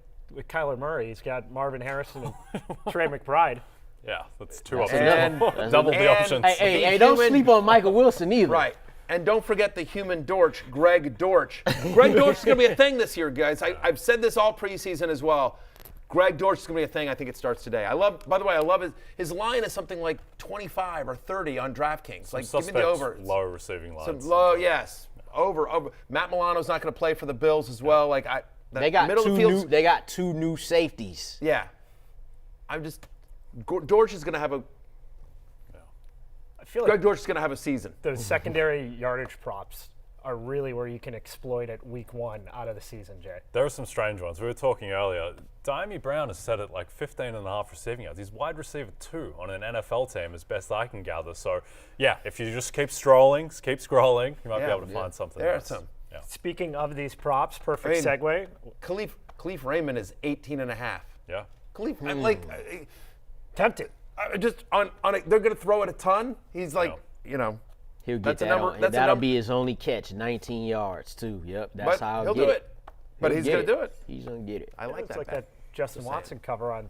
Kyler Murray. He's got Marvin Harrison and Trey McBride. Yeah, that's two options. And- Double the options. Hey, don't sleep on Michael Wilson either. Right. And don't forget the human Dortch, Greg Dortch. Greg Dortch is going to be a thing this year, guys. I've said this all preseason as well. Greg Dortch is going to be a thing. I think it starts today. By the way, I love his line is something like 25 or 30 on DraftKings. Like, give me the over. Low receiving lines. Some low, yes. Over. Matt Milano's not going to play for the Bills as well. Like They got two new safeties. Yeah. Dortch is going to have a. I feel Greg like Dortch is going to have a season. those secondary yardage props are really where you can exploit it week 1 out of the season, Jay. There are some strange ones. We were talking earlier. Diami Brown has set it like 15.5 receiving yards. He's wide receiver 2 on an NFL team, as best I can gather. So, yeah, if you just keep scrolling, you might be able to find something. There are nice. some. Yeah. Speaking of these props, perfect segue. Khalif Raymond is 18.5. Yeah. Khalif, I'm Hmm. like, Tempted. just on they're going to throw it a ton. He's like, He'll get That's a that. number- that's a That'll number- be his only catch, 19 yards too. Yep, that's but how he'll get do it. But he's going to do it. He's gonna get it. I like It's that. like bet. that Justin Watson cover on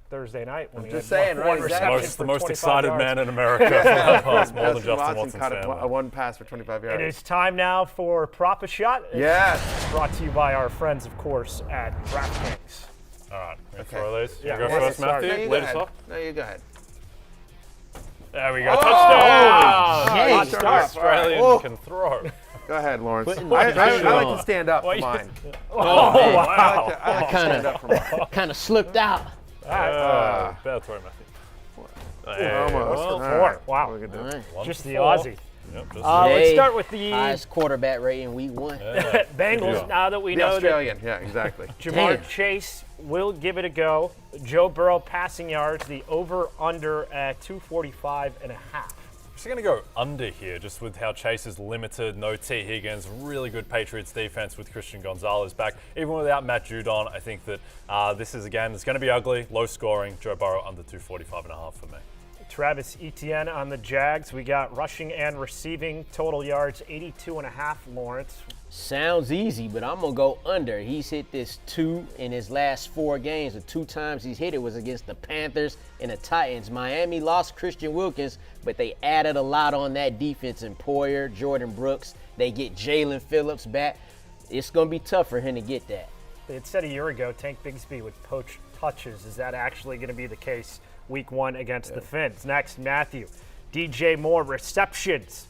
Thursday night when he just had saying, one right, reception exactly. for The most 25 excited yards. man in America for that pass, more than Justin Watson's caught family. a one pass for 25 yards. It is time now for Prop a Shot. It's Yes. brought to you by our friends, of course, at DraftKings. All right, we Okay. throw these. Yeah, You go let's first, start. Matthew. No, you go Lead us ahead. off. No, you go ahead. There we go. Touchdown! Hey, Hot start. Australian Oh. can throw. Go ahead, Lawrence. Putting the I pressure like on. to stand up for mine. Oh, wow. I like to stand up for mine. Kind of slipped out. Better throw, Matthew. Almost. Well, All Four. right. Wow. What we can do. All right. one Just for the four. Aussie. Yep, just Let's Today, start with the highest quarterback rating week 1. Bengals. Now that we The know that Australian. Yeah, exactly. Jamar Damn. Chase will give it a go. Joe Burrow passing yards, the over-under at 245.5. Just going to go under here, just with how Chase is limited. No T. Higgins, really good Patriots defense with Christian Gonzalez back. Even without Matt Judon, I think that this is a game that's going to be ugly, low scoring. Joe Burrow under 245.5 for me. Travis Etienne on the Jags. We got rushing and receiving total yards, 82.5, Lawrence. Sounds easy, but I'm going to go under. He's hit this 2 in his last 4 games. The 2 times he's hit it was against the Panthers and the Titans. Miami lost Christian Wilkins, but they added a lot on that defense in Poyer, Jordan Brooks. They get Jalen Phillips back. It's going to be tough for him to get that. They had said a year ago Tank Bigsby would poach touches. Is that actually going to be the case week 1 against the Finns? Next, Matthew. DJ Moore receptions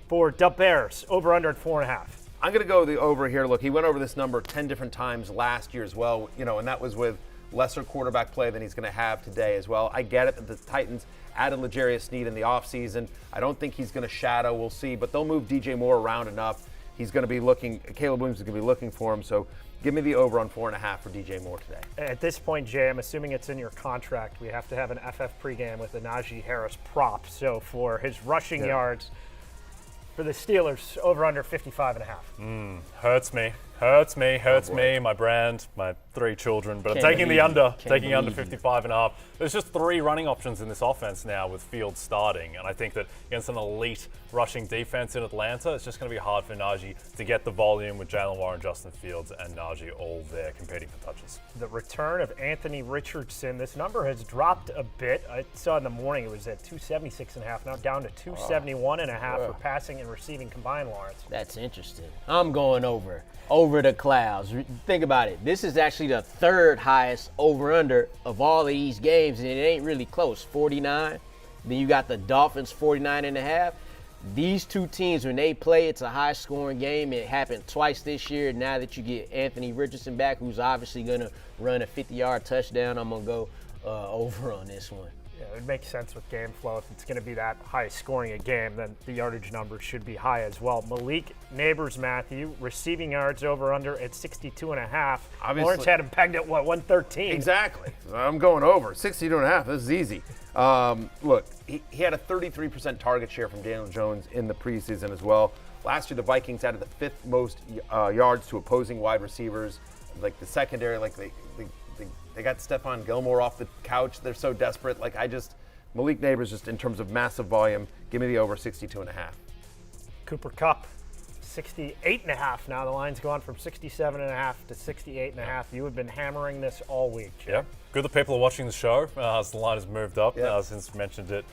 for the Bears, over under at 4.5. I'm going to go the over here. Look, he went over this number 10 different times last year as well, and that was with lesser quarterback play than he's going to have today as well. I get it that the Titans added L'Jarius Sneed in the offseason. I don't think he's going to shadow. We'll see. But they'll move DJ Moore around enough. He's going to be looking, Caleb Williams is going to be looking for him. So give me the over on 4.5 for DJ Moore today. At this point, Jay, I'm assuming it's in your contract. We have to have an FF pregame with a Najee Harris prop. So for his rushing yards for the Steelers, over under 55.5. Hurts me, my brand, my 3 children. But I'm taking the under, taking under 55.5. There's just 3 running options in this offense now with Fields starting. And I think that against an elite rushing defense in Atlanta, it's just going to be hard for Najee to get the volume with Jalen Warren, Justin Fields, and Najee all there competing for touches. The return of Anthony Richardson. This number has dropped a bit. I saw in the morning it was at 276.5, now down to 271.5 for passing and receiving combined, Lawrence. That's interesting. I'm going over the clouds. Think about it. This is actually the 3rd highest over-under of all of these games, and it ain't really close. 49. Then you got the Dolphins, 49.5. These 2 teams, when they play, it's a high-scoring game. It happened twice this year. Now that you get Anthony Richardson back, who's obviously going to run a 50-yard touchdown, I'm going to go over on this one. Yeah, it would make sense with game flow. If it's going to be that high scoring a game, then the yardage numbers should be high as well. Malik Neighbors, Matthew, receiving yards over under at 62.5. Obviously. Lawrence had him pegged at 113. Exactly. I'm going over. 62.5. This is easy. Look, he had a 33% target share from Daniel Jones in the preseason as well. Last year, the Vikings added the 5th most yards to opposing wide receivers. Like the secondary, like they They got Stephon Gilmore off the couch. They're so desperate. Like Malik Neighbors, just in terms of massive volume, give me the over 62.5. Cooper Kupp, 68.5. Now the line's gone from 67.5 to 68.5. You have been hammering this all week, Jim. Yeah, good that people are watching the show as the line has moved up since mentioned it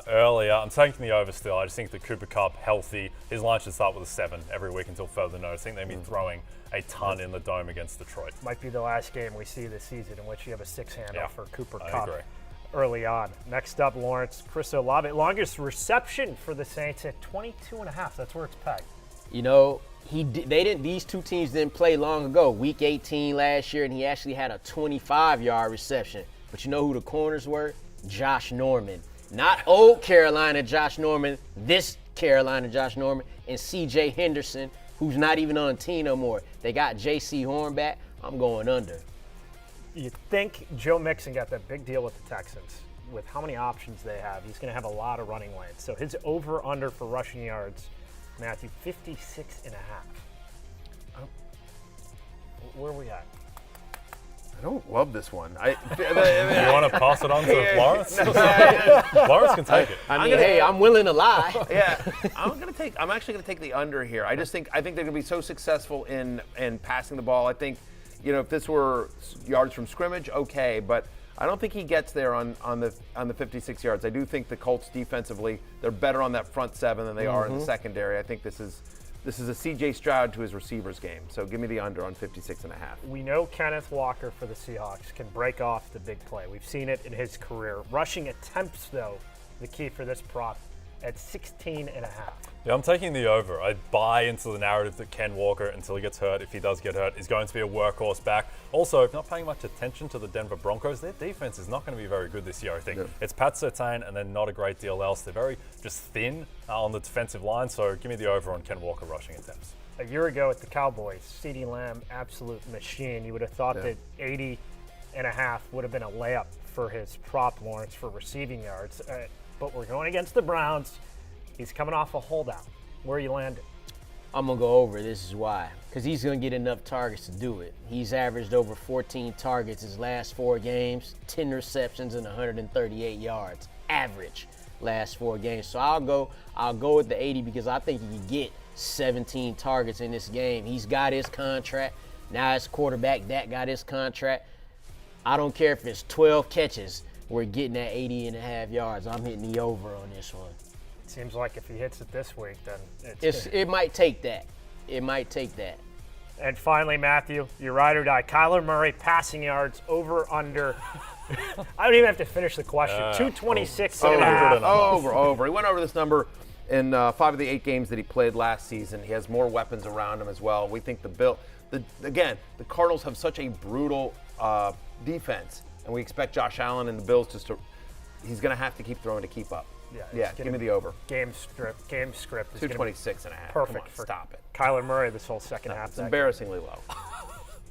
earlier. I'm taking the over still. I just think that Cooper Kupp, healthy, his line should start with a 7 every week until further notice. I think they'll be throwing a ton in the dome against Detroit. Might be the last game we see this season in which you have a 6 handle for Cooper I Kupp agree. early on. Next up, Lawrence, Chris Olave, longest reception for the Saints at 22.5. That's where it's pegged. You know, these two teams didn't play long ago, week 18 last year, and he actually had a 25-yard reception. But you know who the corners were? Josh Norman. Not old Carolina Josh Norman, this Carolina Josh Norman, and C.J. Henderson, who's not even on the team no more. They got J.C. Horn back. I'm going under. You think Joe Mixon got that big deal with the Texans? With how many options they have, he's going to have a lot of running lanes. So his over-under for rushing yards, Matthew, 56.5. Where are we at? I don't love this one. You want to pass it on to Lawrence? No, Lawrence can take it. I mean, hey, I'm willing to lie. yeah, I'm actually gonna take the under here. I think they're gonna be so successful in passing the ball. I think, if this were yards from scrimmage, okay, but I don't think he gets there on the 56 yards. I do think the Colts defensively, they're better on that front 7 than they are in the secondary. I think this is a C.J. Stroud to his receivers game. So give me the under on 56.5. We know Kenneth Walker for the Seahawks can break off the big play. We've seen it in his career. Rushing attempts, though, the key for this prop at 16.5. Yeah, I'm taking the over. I buy into the narrative that Ken Walker, until he gets hurt, if he does get hurt, is going to be a workhorse back. Also, if not paying much attention to the Denver Broncos, their defense is not going to be very good this year, I think. Yeah. It's Pat Surtain and then not a great deal else. They're very just thin on the defensive line, so give me the over on Ken Walker rushing attempts. A year ago at the Cowboys, CeeDee Lamb, absolute machine. You would have thought that 80.5 would have been a layup for his prop, Lawrence, for receiving yards. But we're going against the Browns. He's coming off a holdout. Where are you landing? I'm going to go over. This is why. Because he's going to get enough targets to do it. He's averaged over 14 targets his last 4 games, 10 receptions, and 138 yards. Average last 4 games. So I'll go with the 80 because I think he can get 17 targets in this game. He's got his contract. Now his quarterback, Dak, got his contract. I don't care if it's 12 catches. We're getting at 80.5 yards. I'm hitting the over on this one. Seems like if he hits it this week, then it might take that. It might take that. And finally, Matthew, your ride or die. Kyler Murray passing yards over under. I don't even have to finish the question. 226 and a half. Over. He went over this number in 5 of the 8 games that he played last season. He has more weapons around him as well. We think the Cardinals have such a brutal defense, and we expect Josh Allen and the Bills he's going to have to keep throwing to keep up. Yeah, give me the over. Game script. 226 and a half. Perfect. Come on, stop it. Kyler Murray this whole second half. It's embarrassingly low.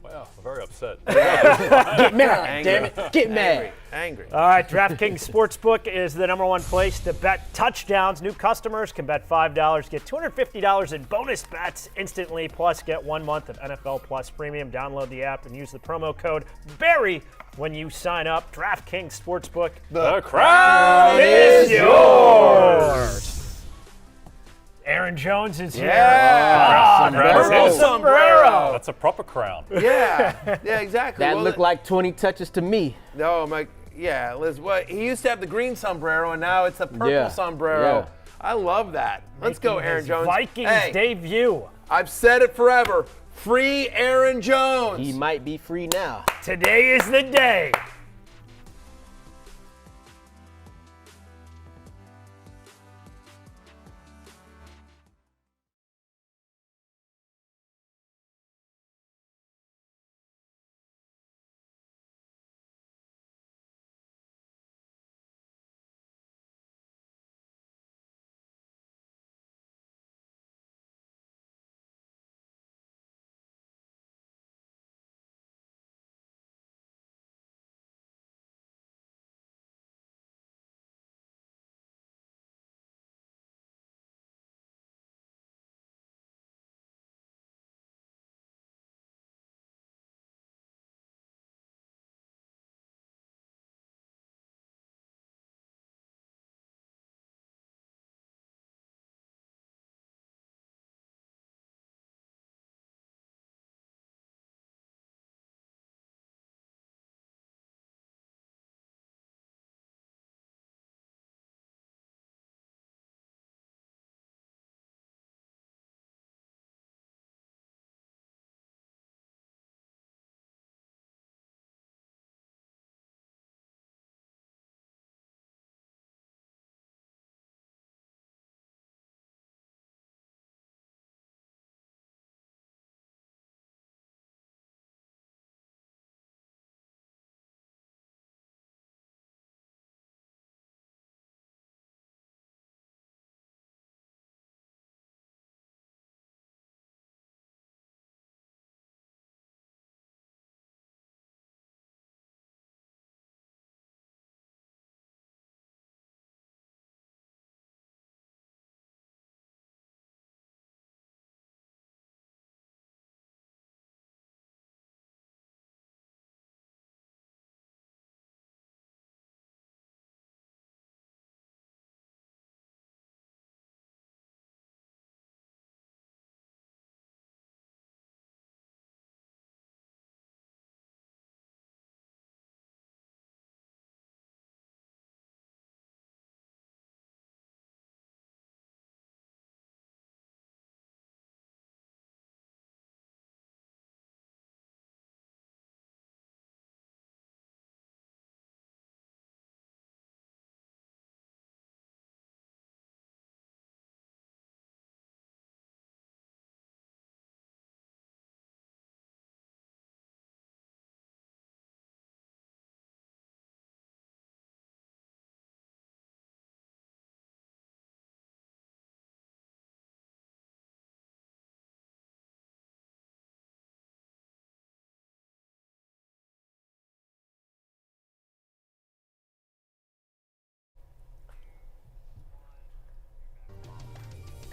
Wow, I'm very upset. Get mad, damn it. Get mad. Angry. All right, DraftKings Sportsbook is the #1 place to bet touchdowns. New customers can bet $5, get $250 in bonus bets instantly, plus get 1 month of NFL Plus Premium. Download the app and use the promo code BARRY when you sign up. DraftKings Sportsbook. The crown is yours. Aaron Jones is here. Sombrero. That's a proper crown. Yeah, exactly. That looked like 20 touches to me. No, I'm like, Liz, he used to have the green sombrero, and now it's a purple sombrero. Yeah. I love that. Let's go, Aaron Jones. Vikings debut. I've said it forever. Free Aaron Jones. He might be free now. Today is the day.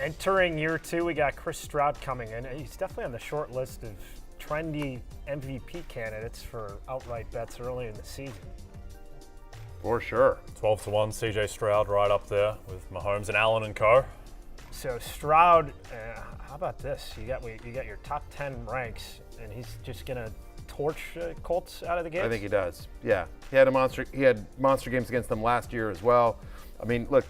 Entering year 2, we got Chris Stroud coming in. He's definitely on the short list of trendy MVP candidates for outright bets early in the season. For sure. 12-1, CJ Stroud right up there with Mahomes and Allen and co. So Stroud, how about this? You got your top 10 ranks, and he's just gonna torch Colts out of the gates. I think he does. Yeah, he had monster games against them last year as well. I mean, look,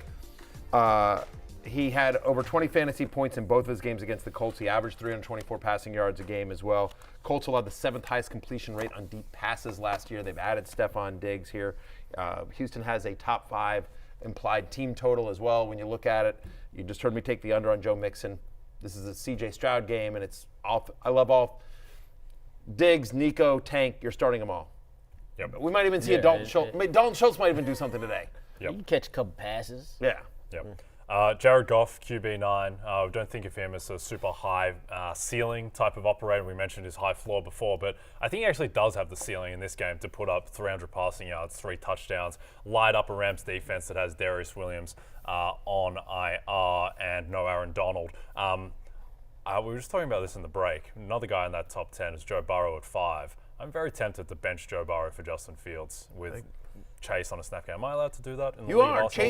he had over 20 fantasy points in both of his games against the Colts. He averaged 324 passing yards a game as well. Colts allowed the 7th highest completion rate on deep passes last year. They've added Stephon Diggs here. Houston has a top 5 implied team total as well. When you look at it, you just heard me take the under on Joe Mixon. This is a C.J. Stroud game, and it's all. I love all. Diggs, Nico, Tank. You're starting them all. Yep. We might even see a Dalton Schultz. Dalton Schultz might even do something today. You can catch a couple passes. Yeah. Yep. Jared Goff, QB9. We don't think of him as a super high ceiling type of operator. We mentioned his high floor before, but I think he actually does have the ceiling in this game to put up 300 passing yards, 3 touchdowns, light up a Rams defense that has Darius Williams on IR and no Aaron Donald. We were just talking about this in the break. Another guy in that top 10 is Joe Burrow at 5. I'm very tempted to bench Joe Burrow for Justin Fields with Chase on a snap count. Am I allowed to do that? In the You league are. also?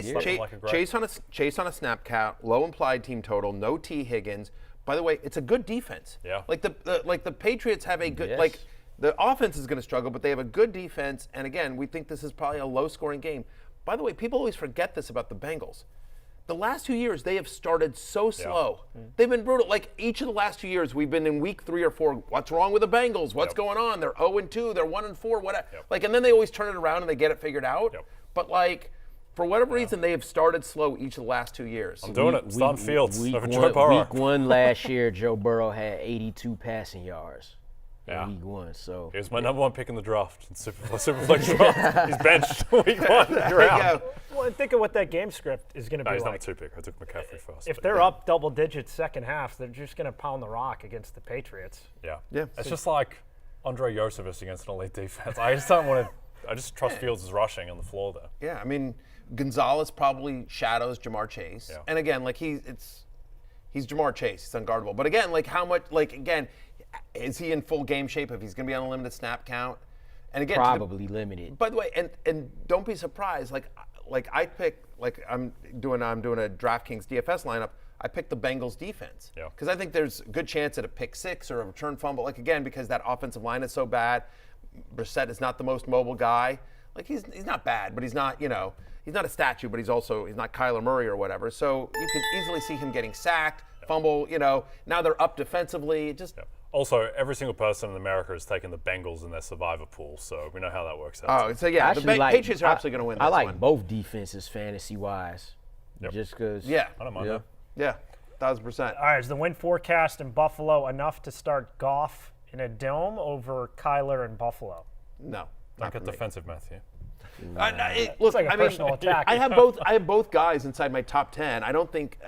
Chase on a snap count, low implied team total, no T. Higgins. By the way, it's a good defense. Yeah. Like the Patriots have a good Yes. the offense is going to struggle, but they have a good defense. And again, we think this is probably a low-scoring game. By the way, people always forget this about the Bengals. The last 2 years, they have started so slow. They've been brutal. Like each of the last 2 years, we've been in week 3 or 4. What's wrong with the Bengals? What's going on? They're 0-2. They're 1-4. Whatever. Like, and then they always turn it around and they get it figured out. But like, for whatever reason, they have started slow each of the last 2 years. I'm doing it. Starting Fields over Joe Burrow. Week 1 last year, Joe Burrow had 82 passing yards. Yeah. Week 1, so He was my number 1 pick in the draft, in Superflex draft. He's benched week 1. You're out. Well, and think of what that game script is going to No, be he's like. number 2 pick. I took McCaffrey first. If but they're up double digits second half, they're just going to pound the rock against the Patriots. yeah. Yeah. It's just like Andre Yosevich against an elite defense. I just don't want to. I just trust Fields' rushing on the floor there. Yeah, I mean, Gonzalez probably shadows Jamar Chase. Yeah. And again, like he's Jamar Chase. He's unguardable. But again, like how much, like again, is he in full game shape if he's going to be on a limited snap count? And again, probably limited. By the way, and don't be surprised. Like I pick, like I'm doing a DraftKings DFS lineup. I picked the Bengals defense because I think there's a good chance at a pick 6 or a return fumble. Like again, because that offensive line is so bad. Brissett is not the most mobile guy. Like he's not bad, but he's not he's not a statue, but he's not Kyler Murray or whatever. So you can easily see him getting sacked, fumble. Now they're up defensively. Also, every single person in America has taken the Bengals in their survivor pool, so we know how that works out. Oh, so yeah, the Patriots are absolutely going to win this I like one. both defenses fantasy-wise, just because. Yeah. I don't mind that. Yeah, 1,000%. All right, is the win forecast in Buffalo enough to start Goff in a dome over Kyler in Buffalo? No. Don't get defensive, Matthew. Look, like a personal attack. I have both guys inside my top 10. I don't think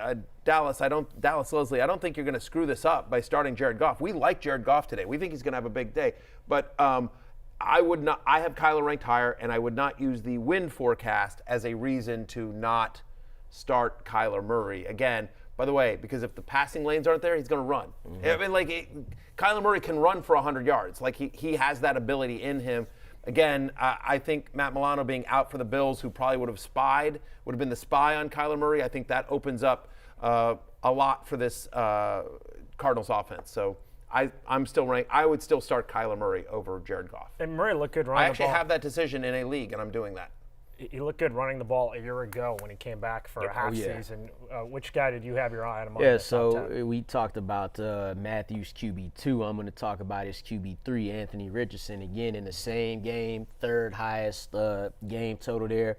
Dallas Leslie. I don't think you're going to screw this up by starting Jared Goff. We like Jared Goff today. We think he's going to have a big day. But I would not. I have Kyler ranked higher, and I would not use the win forecast as a reason to not start Kyler Murray again. By the way, because if the passing lanes aren't there, he's going to run. I mean, Kyler Murray can run for 100 yards. Like he has that ability in him. Again, I think Matt Milano being out for the Bills, who probably would have been the spy on Kyler Murray. I think that opens up a lot for this Cardinals offense. So I'm still ranked. I would still start Kyler Murray over Jared Goff. And Murray looked good running I the actually ball. have that decision in a league, and I'm doing that. He looked good running the ball a year ago when he came back for a half season. Which guy did you have your eye on? Yeah, so we talked about Matthew's QB2. I'm going to talk about his QB3, Anthony Richardson, again in the same game, 3rd highest game total there.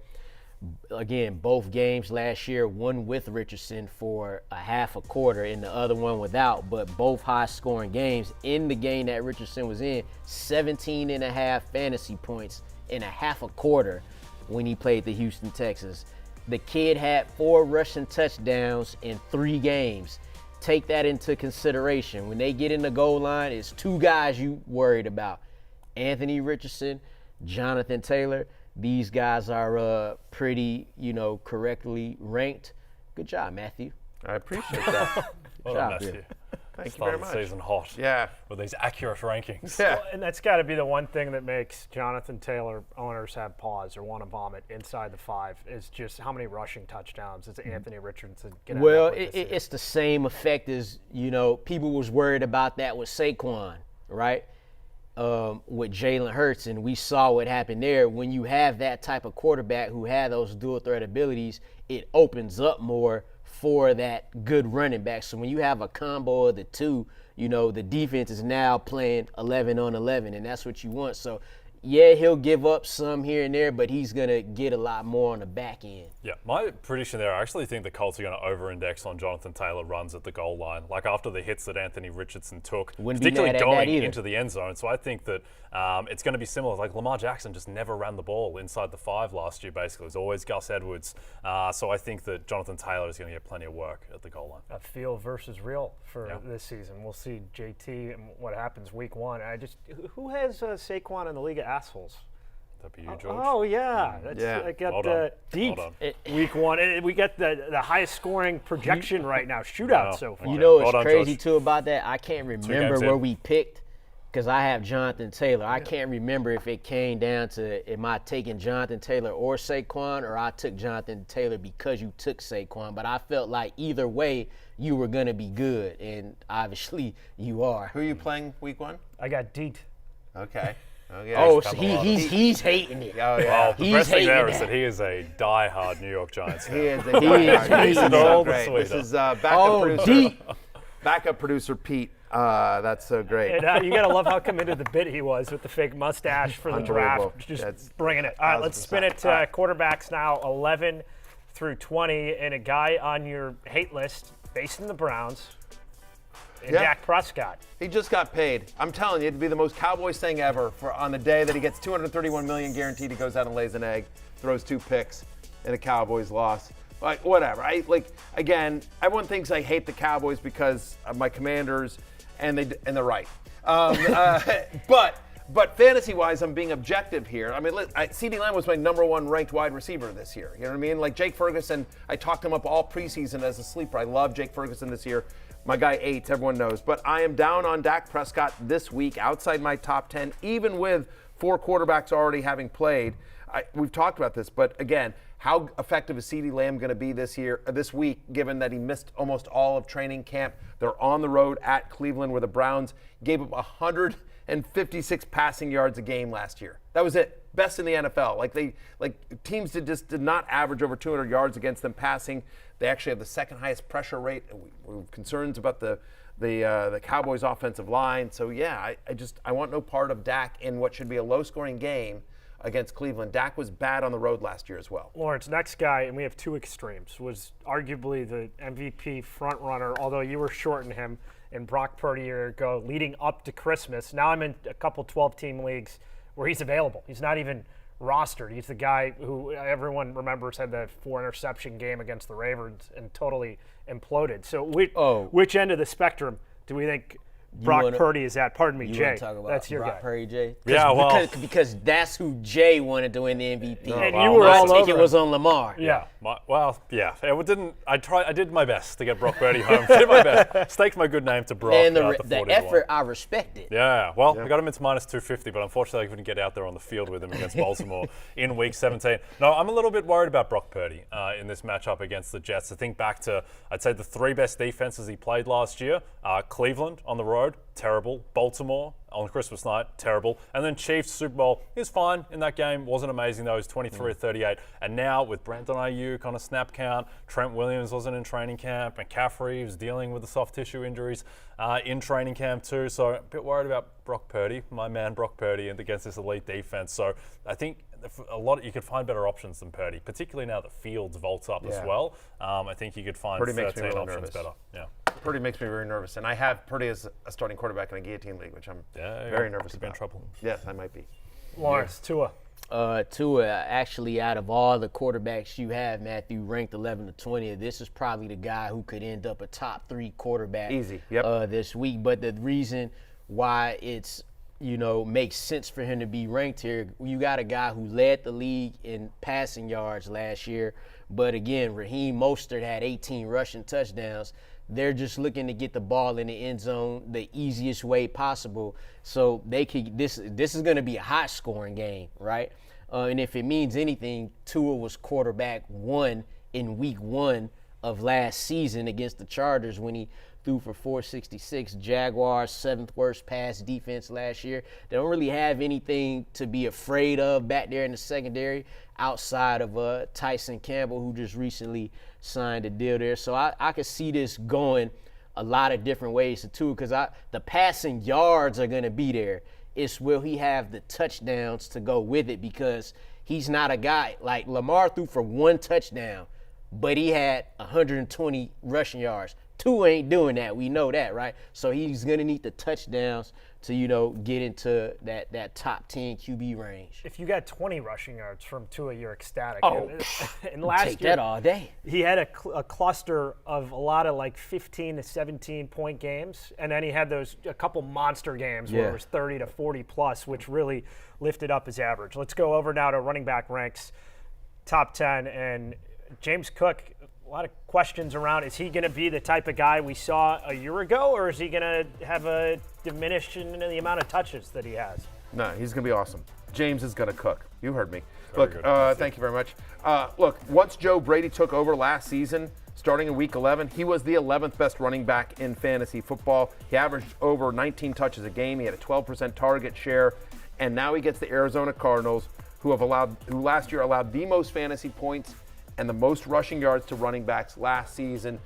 Again, both games last year, one with Richardson for a half a quarter and the other one without, but both high-scoring games. In the game that Richardson was in, 17.5 fantasy points in a half a quarter when he played the Houston Texans. The kid had 4 rushing touchdowns in 3 games. Take that into consideration. When they get in the goal line, it's 2 guys you worried about. Anthony Richardson, Jonathan Taylor. These guys are pretty, correctly ranked. Good job, Matthew. I appreciate that. Well done, nephew. Thank you very Started much. the season hot. Yeah. With these accurate rankings. Yeah. And that's got to be the one thing that makes Jonathan Taylor owners have pause or want to vomit inside the 5 is just how many rushing touchdowns is Anthony Richardson going to Well, have with this year. it's the same effect as, people was worried about that with Saquon, right? With Jalen Hurts, and we saw what happened there. When you have that type of quarterback who had those dual threat abilities, it opens up more for that good running back. So when you have a combo of the two, the defense is now playing 11 on 11, and that's what you want. So, yeah, he'll give up some here and there, but he's going to get a lot more on the back end. Yeah, my prediction there, I actually think the Colts are going to over-index on Jonathan Taylor runs at the goal line, like after the hits that Anthony Richardson took, Wouldn't be particularly mad at that going either. into the end zone. So I think that it's going to be similar. Like Lamar Jackson just never ran the ball inside the 5 last year, basically. It was always Gus Edwards. So I think that Jonathan Taylor is going to get plenty of work at the goal line. A feel versus real for this season. We'll see JT and what happens week 1. Who has Saquon in the League of Assholes? That'd be you, George. Oh yeah, Yeah. I got Well done. deep Well week 1. And we got the highest scoring projection right now, shootout Wow. so far. You know Well what's done, crazy, George. too, about that? I can't remember games where in. we picked because I have Jonathan Taylor. I can't remember if it came down to am I taking Jonathan Taylor or Saquon, or I took Jonathan Taylor because you took Saquon. But I felt like either way, you were going to be good, and obviously you are. Who are you playing week 1? I got Deet. Okay. Okay. Oh, so come on. he's hating it. Oh, yeah. Well, the He's best thing hating there is that. that he is a die-hard New York Giants fan. He is a He diehard. is This is all so the great. sweeter. This is backup Oh, producer. deep. Backup producer Pete. That's so great. And you got to love how committed the bit he was with the fake mustache for the Unbelievable. draft. Just That's bringing it. All right, let's spin it. 1000%. All right. Quarterbacks now 11 through 20, and a guy on your hate list based in the Browns, and Yeah. Dak Prescott. He just got paid. I'm telling you, it'd be the most Cowboys thing ever for on the day that he gets $231 million guaranteed. He goes out and lays an egg, throws 2 picks, and the Cowboys lost. Like whatever. Again, everyone thinks I hate the Cowboys because of my Commanders, and they're right. But fantasy-wise, I'm being objective here. I mean, CeeDee Lamb was my #1 ranked wide receiver this year. You know what I mean? Like Jake Ferguson, I talked him up all preseason as a sleeper. I love Jake Ferguson this year. My guy Eights, everyone knows. But I am down on Dak Prescott this week, outside my top 10, even with 4 quarterbacks already having played. We've talked about this, but again, how effective is CeeDee Lamb going to be this week, given that he missed almost all of training camp? They're on the road at Cleveland, where the Browns gave up 156 passing yards a game last year. That was it. Best in the NFL. Teams did not average over 200 yards against them passing. They actually have the second highest pressure rate. We have concerns about the Cowboys' offensive line. So yeah, I want no part of Dak in what should be a low-scoring game against Cleveland. Dak was bad on the road last year as well. Lawrence, next guy, and we have 2 extremes, was arguably the MVP frontrunner, although you were shorting him in Brock Purdy a year ago, leading up to Christmas. Now I'm in a couple 12-team leagues where he's available. He's not even rostered. He's the guy who everyone remembers had the 4-interception game against the Ravens and totally imploded. So which end of the spectrum do we think Brock Purdy is at? Pardon me, You Jay. want to talk about That's your Brock guy. Purdy, Jay? Yeah, well- because that's who Jay wanted to win the MVP. And wow. you were My all ticket over was him. on Lamar. Yeah. I did my best to get Brock Purdy home. Did my best. Staked my good name to Brock. And at the the 40 to effort, 1. I respected. Yeah, well, I got him into -250, but unfortunately I couldn't get out there on the field with him against Baltimore in Week 17. No, I'm a little bit worried about Brock Purdy in this matchup against the Jets. I think back to, I'd say, the 3 best defenses he played last year. Cleveland on the road, terrible. Baltimore on Christmas night, terrible. And then Chiefs Super Bowl, he was fine in that game. Wasn't amazing though. He was 23 of 38. And now with Brandon Ayuk on a snap count, Trent Williams wasn't in training camp, McCaffrey was dealing with the soft tissue injuries in training camp too. So a bit worried about Brock Purdy, my man Brock Purdy, and against this elite defense. So I think you could find better options than Purdy, particularly now that Fields vaults up as well. I think you could find Purdy makes me 13 really options nervous. better. Yeah. Purdy makes me very nervous, and I have Purdy as a starting quarterback in a guillotine league, which I'm very nervous Could be in about. trouble. Yes, I might be. Lawrence, Tua. Tua, actually, out of all the quarterbacks you have, Matthew, ranked 11 to 20, this is probably the guy who could end up a top 3 quarterback Easy, yep. this week. But the reason why it's makes sense for him to be ranked here. You got a guy who led the league in passing yards last year, but again, Raheem Mostert had 18 rushing touchdowns. They're just looking to get the ball in the end zone the easiest way possible, so they could. This is going to be a high-scoring game, right? And if it means anything, Tua was quarterback 1 in week 1 of last season against the Chargers when he threw for 466. Jaguars, 7th worst pass defense last year. They don't really have anything to be afraid of back there in the secondary outside of Tyson Campbell, who just recently signed a deal there. So I could see this going a lot of different ways too, because the passing yards are going to be there. It's will he have the touchdowns to go with it, because he's not a guy like Lamar threw for 1 touchdown, but he had 120 rushing yards. Tua ain't doing that. We know that, right? So he's going to need the touchdowns to, get into that top 10 QB range. If you got 20 rushing yards from Tua, you're ecstatic. Oh, and last take year, that all day. he had a cluster of a lot of like 15 to 17 point games, and then he had a couple monster games where it was 30 to 40 plus, which really lifted up his average. Let's go over now to running back ranks, top 10, and James Cook. A lot of questions around, is he going to be the type of guy we saw a year ago, or is he going to have a diminution in the amount of touches that he has? No, he's going to be awesome. James is going to cook. You heard me. Very good. Thank you very much. Look, once Joe Brady took over last season, starting in Week 11, he was the 11th best running back in fantasy football. He averaged over 19 touches a game. He had a 12% target share, and now he gets the Arizona Cardinals, who last year allowed the most fantasy points and the most rushing yards to running backs last season.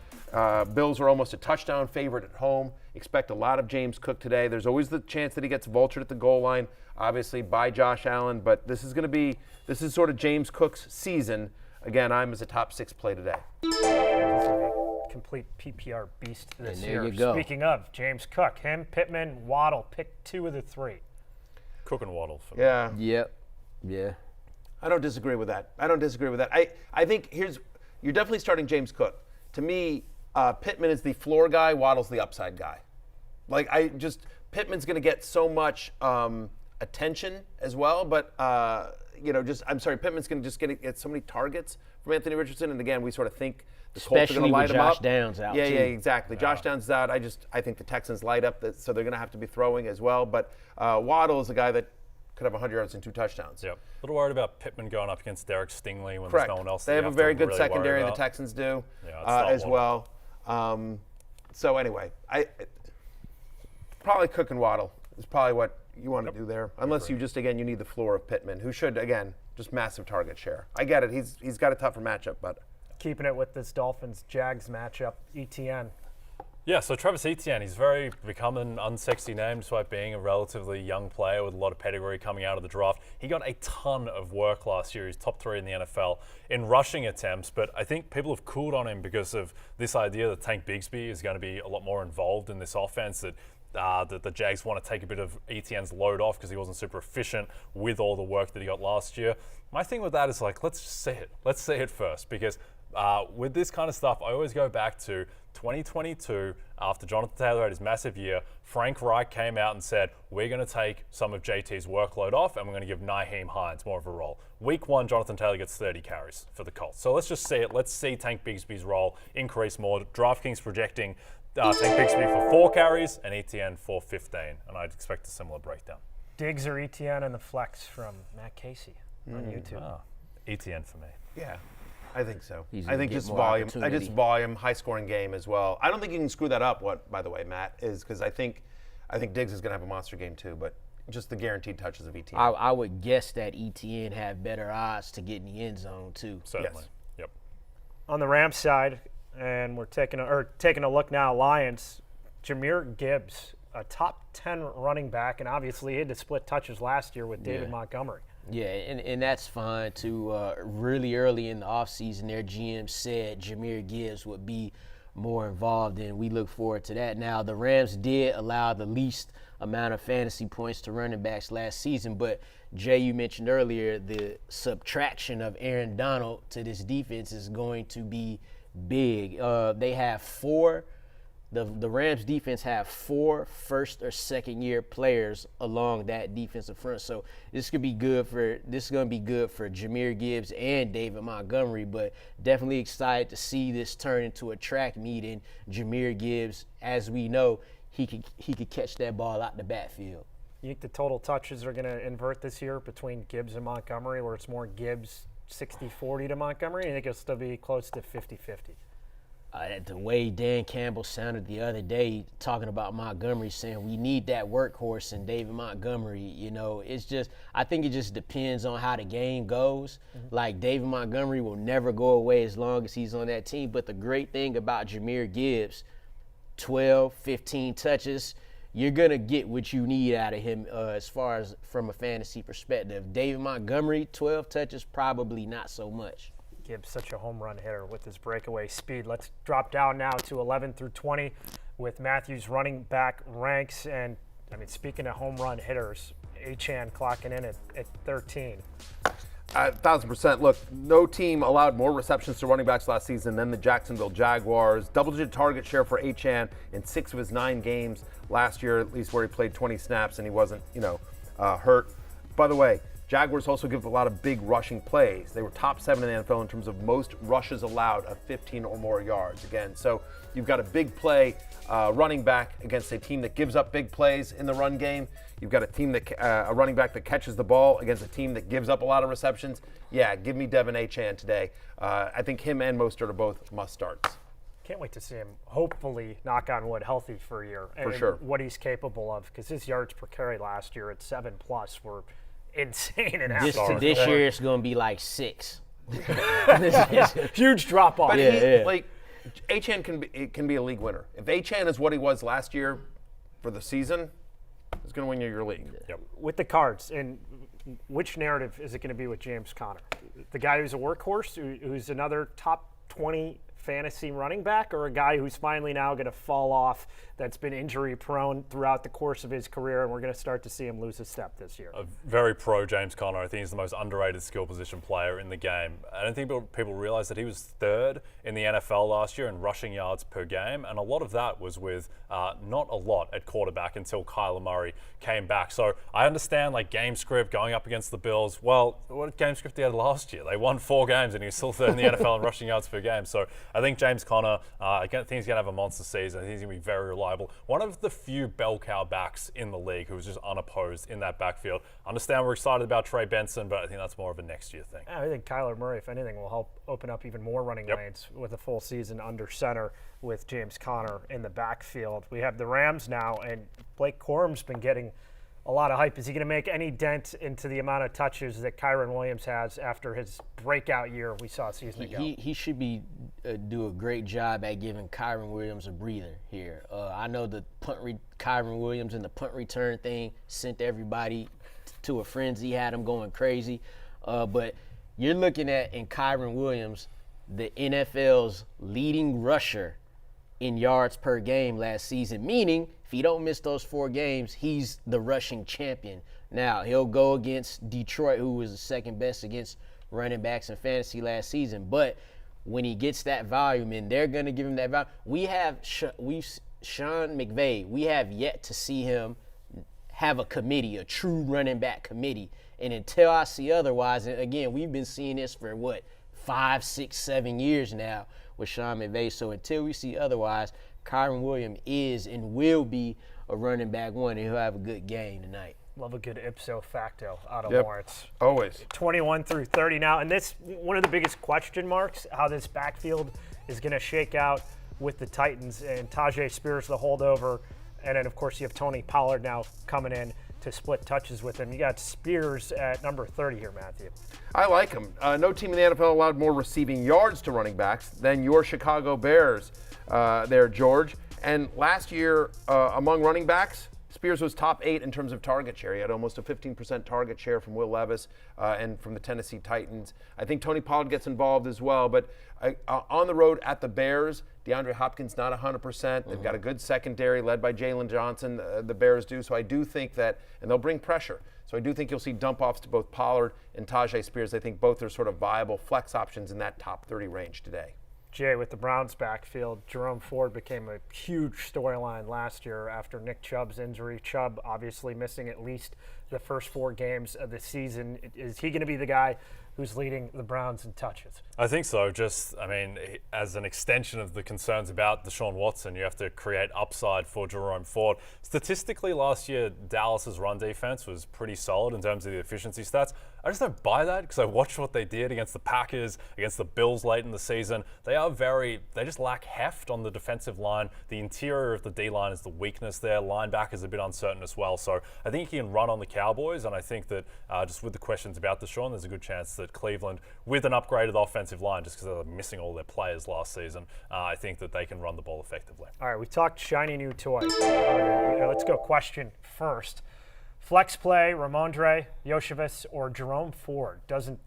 Bills are almost a touchdown favorite at home. Expect a lot of James Cook today. There's always the chance that he gets vultured at the goal line, obviously by Josh Allen, but this is sort of James Cook's season. Again, I'm as a top 6 play today. Complete PPR beast this there year. you go. Speaking of James Cook, him, Pittman, Waddle, pick 2 of the 3. Cook and Waddle for me. Yeah. Yep. Yeah. I don't disagree with that. I think you're definitely starting James Cook. To me, Pittman is the floor guy, Waddle's the upside guy. Pittman's going to get so much attention as well, but Pittman's going to just get so many targets from Anthony Richardson, and again, we sort of think the Colts are going to light him up. Josh Downs out. Yeah, too. yeah, exactly. Josh Downs is out. I think the Texans light up, so they're going to have to be throwing as well. But Waddle is a guy that could have 100 yards and 2 touchdowns. Yep. A little worried about Pittman going up against Derek Stingley when Correct. there's no one else. They have a to very good really secondary, worry the about. Texans do, Yeah, I'd start as Waddle. well. So anyway, probably Cook and Waddle is probably what you want to do there, unless you just, again, you need the floor of Pittman, who should, again, just massive target share. I get it. He's got a tougher matchup, but Keeping it with this Dolphins-Jags matchup, ETN. Yeah, so Travis Etienne, he's become an unsexy name despite being a relatively young player with a lot of pedigree coming out of the draft. He got a ton of work last year. He's top 3 in the NFL in rushing attempts, but I think people have cooled on him because of this idea that Tank Bigsby is going to be a lot more involved in this offense, that the Jags want to take a bit of Etienne's load off because he wasn't super efficient with all the work that he got last year. My thing with that is let's just see it. Let's see it first, because with this kind of stuff, I always go back to 2022, after Jonathan Taylor had his massive year. Frank Reich came out and said, we're going to take some of JT's workload off and we're going to give Nyheim Hines more of a role. Week 1, Jonathan Taylor gets 30 carries for the Colts. So let's just see it. Let's see Tank Bigsby's role increase more. DraftKings projecting Tank Bigsby for 4 carries and Etienne for 15, and I'd expect a similar breakdown. Diggs or Etienne and the flex from Matt Casey on YouTube. Etienne for me. yeah. I think so. He's I gonna think get just more volume. opportunity. Volume, high-scoring game as well. I don't think you can screw that up. By the way, Matt, is because I think Diggs is going to have a monster game too. But just the guaranteed touches of Etienne. I would guess that Etienne have better odds to get in the end zone too. Certainly. Yes. Yep. On the Rams side, and we're taking a look now, Lions, Jahmyr Gibbs, a top 10 running back, and obviously he had to split touches last year with David Montgomery. Yeah, and that's fine too. Really early in the offseason, their GM said Jahmyr Gibbs would be more involved, and we look forward to that. Now, the Rams did allow the least amount of fantasy points to running backs last season, but Jay, you mentioned earlier, the subtraction of Aaron Donald to this defense is going to be big. They have 4 the Rams defense have 4 first or second year players along that defensive front. So this is going to be good for Jahmyr Gibbs and David Montgomery, but definitely excited to see this turn into a track meet. And Jahmyr Gibbs, as we know, he could catch that ball out the backfield. You think the total touches are going to invert this year between Gibbs and Montgomery, where it's more Gibbs 60-40 to Montgomery? I think it'll still be close to 50-50. The way Dan Campbell sounded the other day talking about Montgomery, saying we need that workhorse in David Montgomery, I think it just depends on how the game goes. Like, David Montgomery will never go away as long as he's on that team. But the great thing about Jahmyr Gibbs, 12, 15 touches, you're going to get what you need out of him as far as from a fantasy perspective. David Montgomery, 12 touches, probably not so much. Gibbs, such a home run hitter with his breakaway speed. Let's drop down now to 11 through 20 with Matthew's running back ranks. And, speaking of home run hitters, Achane clocking in at 13. 1,000%. Look, no team allowed more receptions to running backs last season than the Jacksonville Jaguars. Double-digit target share for Achane in 6 of his 9 games last year, at least where he played 20 snaps and he wasn't, hurt. By the way, Jaguars also give a lot of big rushing plays. They were top 7 in the NFL in terms of most rushes allowed of 15 or more yards. Again, so you've got a big play running back against a team that gives up big plays in the run game. You've got a running back that catches the ball against a team that gives up a lot of receptions. Yeah, give me Devin Achane today. I think him and Mostert are both must starts. Can't wait to see him, hopefully, knock on wood, healthy for a year. For sure. What he's capable of, because his yards per carry last year at 7+ were insane and This year it's going to be like 6. Huge drop off. But Achane can be a league winner. If Achane is what he was last year for the season, he's going to win your league. Yep. With the Cards, and which narrative is it going to be with James Conner? The guy who's a workhorse, who's another top 20 fantasy running back, or a guy who's finally now going to fall off, that's been injury prone throughout the course of his career, and we're going to start to see him lose a step this year? Very pro James Conner. I think he's the most underrated skill position player in the game. I don't think people realize that he was 3rd in the NFL last year in rushing yards per game, and a lot of that was with not a lot at quarterback until Kyler Murray came back. So I understand game script going up against the Bills. Well, what game script they had last year? They won 4 games and he was still 3rd in the NFL in rushing yards per game. So I think James Conner, I think he's going to have a monster season. I think he's going to be very reliable. One of the few bell cow backs in the league who was just unopposed in that backfield. I understand we're excited about Trey Benson, but I think that's more of a next year thing. I think Kyler Murray, if anything, will help open up even more running lanes with a full season under center with James Conner in the backfield. We have the Rams now, and Blake Corum's been getting a lot of hype. Is he going to make any dent into the amount of touches that Kyren Williams has after his breakout year we saw a season ago? He should be do a great job at giving Kyren Williams a breather here. I know the Kyren Williams and the punt return thing sent everybody to a frenzy, had him going crazy. But you're looking at, in Kyren Williams, the NFL's leading rusher in yards per game last season, meaning if he don't miss those 4 games, he's the rushing champion. Now, he'll go against Detroit, who was the second best against running backs in fantasy last season. But when he gets that volume, and they're going to give him that volume, Sean McVay, we have yet to see him have a committee, a true running back committee. And until I see otherwise, and again, we've been seeing this for 5, 6, 7 years now with Sean McVay. So until we see otherwise, Kyren Williams is and will be a running back 1, and he'll have a good game tonight. Love a good ipso facto out of Lawrence. Always. 21 through 30 now. And this, one of the biggest question marks, how this backfield is going to shake out with the Titans, and Tajay Spears, the holdover. And then, of course, you have Tony Pollard now coming in to split touches with him. You got Spears at number 30 here, Matthew. I like him. No team in the NFL allowed more receiving yards to running backs than your Chicago Bears there, George. And last year, among running backs, Spears was top 8 in terms of target share. He had almost a 15% target share from Will Levis and from the Tennessee Titans. I think Tony Pollard gets involved as well. But on the road at the Bears, DeAndre Hopkins not 100%. They've got a good secondary led by Jalen Johnson, the Bears do. So I do think that, and they'll bring pressure. So I do think you'll see dump-offs to both Pollard and Tajay Spears. I think both are sort of viable flex options in that top 30 range today. Jay, with the Browns backfield, Jerome Ford became a huge storyline last year after Nick Chubb's injury. Chubb obviously missing at least the first 4 games of the season. Is he going to be the guy who's leading the Browns in touches? I think so. As an extension of the concerns about Deshaun Watson, you have to create upside for Jerome Ford. Statistically, last year, Dallas's run defense was pretty solid in terms of the efficiency stats. I just don't buy that because I watched what they did against the Packers, against the Bills late in the season. They just lack heft on the defensive line. The interior of the D-line is the weakness there. Linebackers a bit uncertain as well. So I think he can run on the Cowboys, and I think that just with the questions about Deshaun, there's a good chance that Cleveland, with an upgraded offensive line, just because they were missing all their players last season, I think that they can run the ball effectively. All right, we talked shiny new toys. Let's go question first. Flex play, Ramondre, Yoshevitz, or Jerome Ford? Doesn't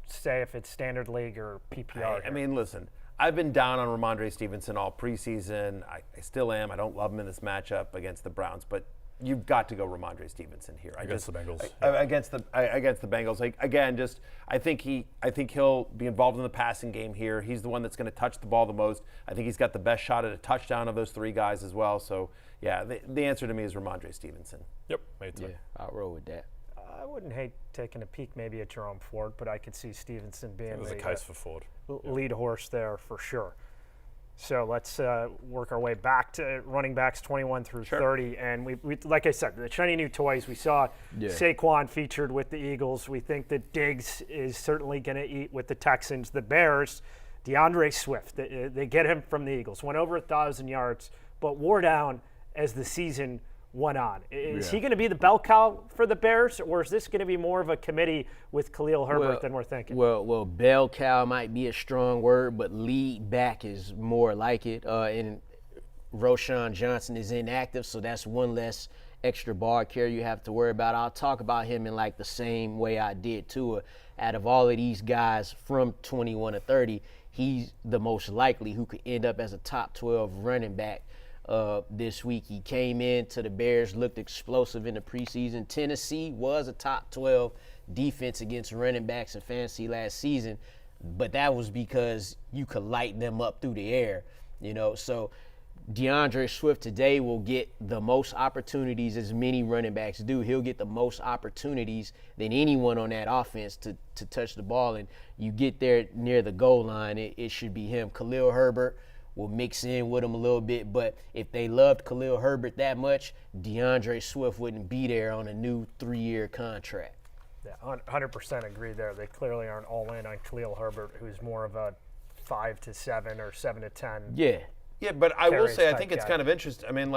say if it's standard league or PPR. I mean, listen, I've been down on Ramondre Stevenson all preseason. I still am. I don't love him in this matchup against the Browns, but you've got to go Ramondre Stevenson here Against the Bengals. Against the Bengals. Like, again, I think he'll be involved in the passing game here. He's the one that's going to touch the ball the most. I think he's got the best shot at a touchdown of those 3 guys as well. So yeah, the answer to me is Ramondre Stevenson. Yep, me too. Yeah, I'll roll with that. I wouldn't hate taking a peek maybe at Jerome Ford, but I could see Stevenson being There's a case for Ford. Lead horse there for sure. So let's work our way back to running backs 21 through 30. And we like I said, the shiny new toys. We saw Saquon featured with the Eagles. We think that Diggs is certainly going to eat with the Texans. The Bears, DeAndre Swift, they get him from the Eagles. Went over 1,000 yards, but wore down as the season went on. Is he going to be the bell cow for the Bears, or is this going to be more of a committee with Khalil Herbert than we're thinking? Well, bell cow might be a strong word, but lead back is more like it. And Roschon Johnson is inactive, so that's one less extra ball carrier you have to worry about. I'll talk about him in like the same way I did Tua. Out of all of these guys from 21 to 30, he's the most likely who could end up as a top 12 running back this week. He came into the Bears, looked explosive in the preseason. Tennessee was a top 12 defense against running backs in fantasy last season, but that was because you could light them up through the air, So DeAndre Swift today will get the most opportunities as many running backs do. He'll get the most opportunities than anyone on that offense to touch the ball, and you get there near the goal line, it should be him. Khalil Herbert will mix in with him a little bit, but if they loved Khalil Herbert that much, DeAndre Swift wouldn't be there on a new 3-year contract. Yeah, 100% agree there. They clearly aren't all in on Khalil Herbert, who's more of a 5 to 7 or 7 to 10. Yeah, but I will say I type think it's guy. kind of interesting. I mean,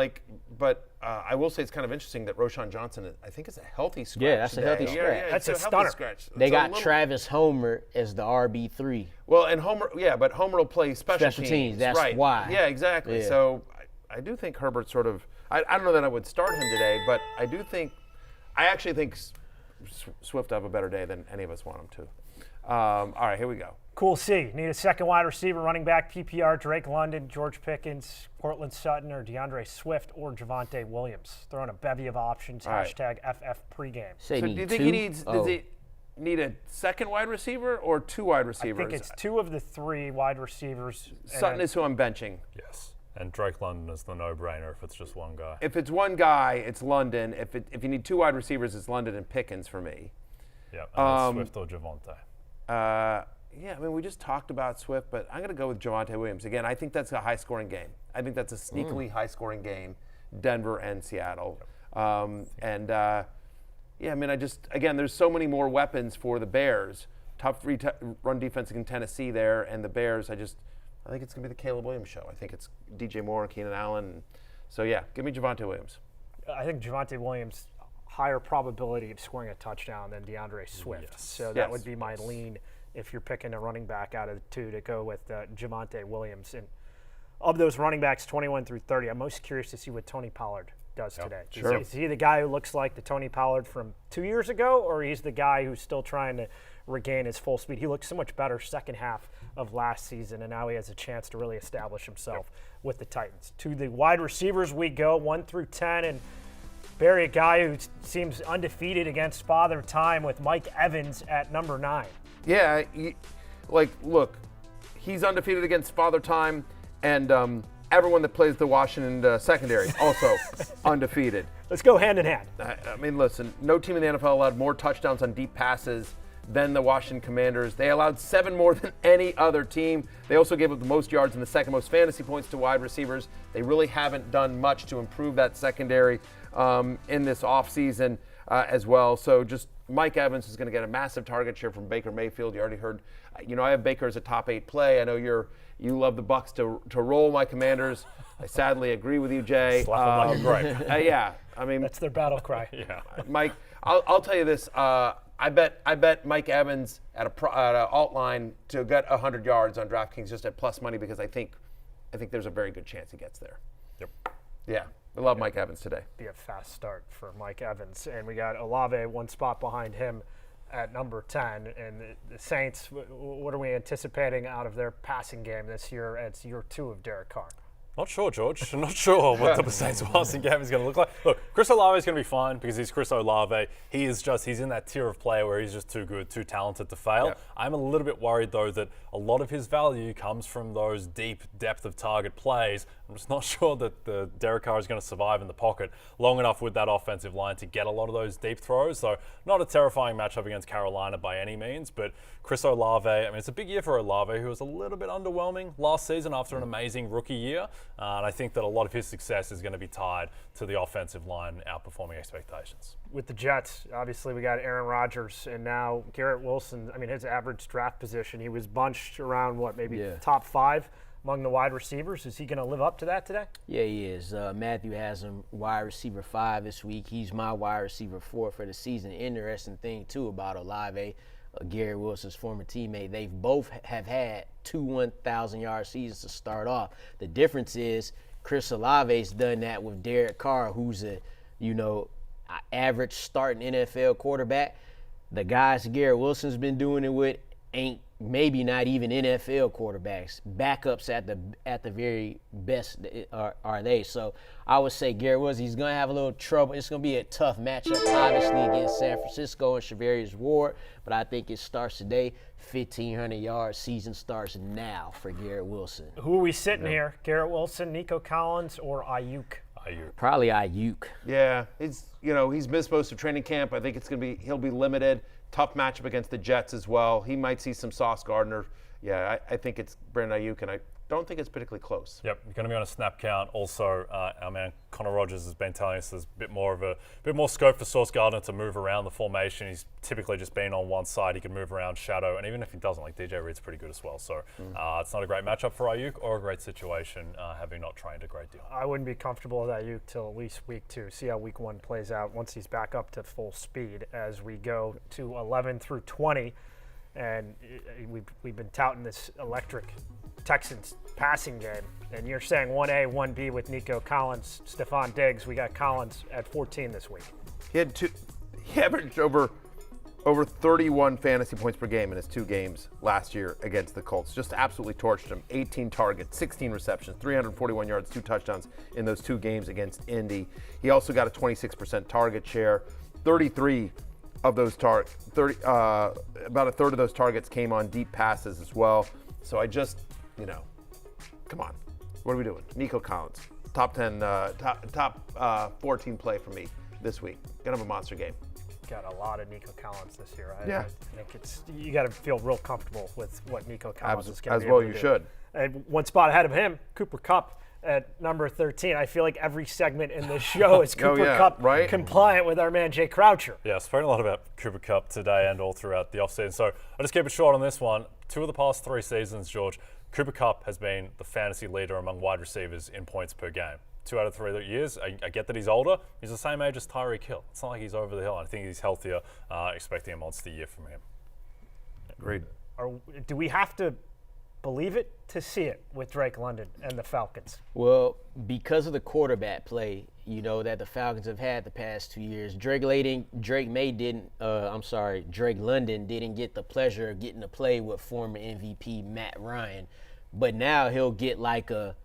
I will say it's kind of interesting that Roschon Johnson, I think, is a healthy scratch. Yeah, that's a healthy today. scratch. Yeah, That's it's a healthy stunner. scratch. They It's got a little- Travis Homer as the RB3. Well, and Homer, but Homer will play special teams, that's right. why. Yeah, exactly. Yeah. So I do think Herbert sort of. I don't know that I would start him today, but I actually think Swift will have a better day than any of us want him to. All right, here we go. Cool C. Need a second wide receiver, running back, PPR, Drake London, George Pickens, Cortland Sutton, or DeAndre Swift, or Javonte Williams. Throwing a bevy of options. All right. Hashtag FF pregame. Say So need do you think two? does he need a second wide receiver or 2 wide I receivers? think it's 2 of the 3 wide receivers. and Sutton then- is who I'm benching. Yes. And Drake London is the no-brainer if it's just one guy. If it's one guy, it's London. If you need 2 wide receivers, it's London and Pickens for me. Yeah, and then Swift or Javonte. Yeah, I mean, we just talked about Swift, but I'm going to go with Javonte Williams. Again, I think that's a high-scoring game. I think that's a sneakily high-scoring game, Denver and Seattle. Yeah, I mean, again, there's so many more weapons for the Bears. Tough run defense against Tennessee there, and the Bears, I think it's going to be the Caleb Williams show. I think it's DJ Moore and Keenan Allen. So, yeah, give me Javonte Williams. I think Javonte Williams, higher probability of scoring a touchdown than DeAndre Swift. Yes. So that would be my lean if you're picking a running back out of the 2 to go with Javonte Williams. And of those running backs 21 through 30, I'm most curious to see what Tony Pollard does today. Sure. Is he the guy who looks like the Tony Pollard from 2 years ago, or he's the guy who's still trying to regain his full speed? He looked so much better second half of last season, and now he has a chance to really establish himself with the Titans. To the wide receivers we go, 1 through 10, and Barry, a guy who seems undefeated against Father Time with Mike Evans at number 9. Yeah, look, he's undefeated against Father Time, and everyone that plays the Washington secondary also undefeated. Let's go hand in hand. I mean, listen, no team in the NFL allowed more touchdowns on deep passes than the Washington Commanders. They allowed 7 more than any other team. They also gave up the most yards and the second most fantasy points to wide receivers. They really haven't done much to improve that secondary in this offseason as well. So just Mike Evans is going to get a massive target share from Baker Mayfield. You already heard, I have Baker as a top 8 play. I know you love the Bucs to roll my Commanders. I sadly agree with you, Jay. Slap them like a grape. Yeah, I mean, That's their battle cry. Yeah. Mike, I'll tell you this. I bet Mike Evans at a alt line to get 100 yards on DraftKings just at plus money because I think there's a very good chance he gets there. Yep. Yeah, I love Mike Evans today. Be a fast start for Mike Evans. And we got Olave one spot behind him at number 10. And the Saints, what are we anticipating out of their passing game this year? It's year 2 of Derek Carr. Not sure, George. Not sure what the Saints passing game is going to look like. Look, Chris Olave is going to be fine because he's Chris Olave. He's in that tier of player where he's just too good, too talented to fail. Yeah. I'm a little bit worried, though, that a lot of his value comes from those deep depth of target plays. I'm just not sure that the Derek Carr is going to survive in the pocket long enough with that offensive line to get a lot of those deep throws. So not a terrifying matchup against Carolina by any means, but Chris Olave, I mean, it's a big year for Olave, who was a little bit underwhelming last season after an amazing rookie year. And I think that a lot of his success is going to be tied to the offensive line outperforming expectations. With the Jets, obviously we got Aaron Rodgers and now Garrett Wilson. I mean, his average draft position, he was bunched around top 5 among the wide receivers. Is he going to live up to that today? Yeah, he is. Matthew has him wide receiver 5 this week. He's my wide receiver 4 for the season. Interesting thing, too, about Olave, Garrett Wilson's former teammate, they both have had 2 1,000-yard seasons to start off. The difference is Chris Olave's done that with Derek Carr, who's a, average starting NFL quarterback. The guys Garrett Wilson's been doing it with ain't maybe not even NFL quarterbacks. Backups at the very best are they. So I would say Garrett Wilson, he's going to have a little trouble. It's going to be a tough matchup, obviously, against San Francisco and Charvarius Ward, but I think it starts today. 1,500-yard season starts now for Garrett Wilson. Who are we sitting here? Garrett Wilson, Nico Collins, or Ayuk? Probably Ayuk. Yeah, he's missed most of training camp. I think he'll be limited. Tough matchup against the Jets as well. He might see some Sauce Gardner. Yeah, I think it's Brandon Ayuk, and I don't think it's particularly close. Yep, you're going to be on a snap count. Also, our man Connor Rogers has been telling us there's a bit more scope for Sauce Gardner to move around the formation. He's typically just been on one side. He can move around shadow, and even if he doesn't, like DJ Reed's pretty good as well. So it's not a great matchup for Ayuk or a great situation, having not trained a great deal. I wouldn't be comfortable with Ayuk till at least week 2. See how week 1 plays out once he's back up to full speed as we go to 11 through 20. And we've been touting this electric Texans passing game. And you're saying 1A, 1B with Nico Collins, Stephon Diggs. We got Collins at 14 this week. He averaged over 31 fantasy points per game in his 2 games last year against the Colts. Just absolutely torched him. 18 targets, 16 receptions, 341 yards, 2 touchdowns in those 2 games against Indy. He also got a 26% target share. 33 of those about a third of those targets came on deep passes as well. So I just, come on. What are we doing? Nico Collins, top 10, top 14 play for me this week. Gonna have a monster game. Got a lot of Nico Collins this year. Yeah. I think you got to feel real comfortable with what Nico Collins is going to as be well able to you do. should. And one spot ahead of him, Cooper Kupp at number 13. I feel like every segment in this show is Cooper Kupp right? compliant with our man Jay Croucher. Yeah, spoken a lot about Cooper Kupp today and all throughout the offseason. So I'll just keep it short on this one. 2 of the past 3 seasons, George, Cooper Kupp has been the fantasy leader among wide receivers in points per game. 2 out of 3 years. I get that he's older. He's the same age as Tirico Hill. It's not like he's over the hill. I think he's healthier. Expecting a monster year from him. Agreed. Do we have to believe it to see it with Drake London and the Falcons? Well, because of the quarterback play, that the Falcons have had the past 2 years, Drake London didn't get the pleasure of getting to play with former MVP Matt Ryan, but now he'll get like a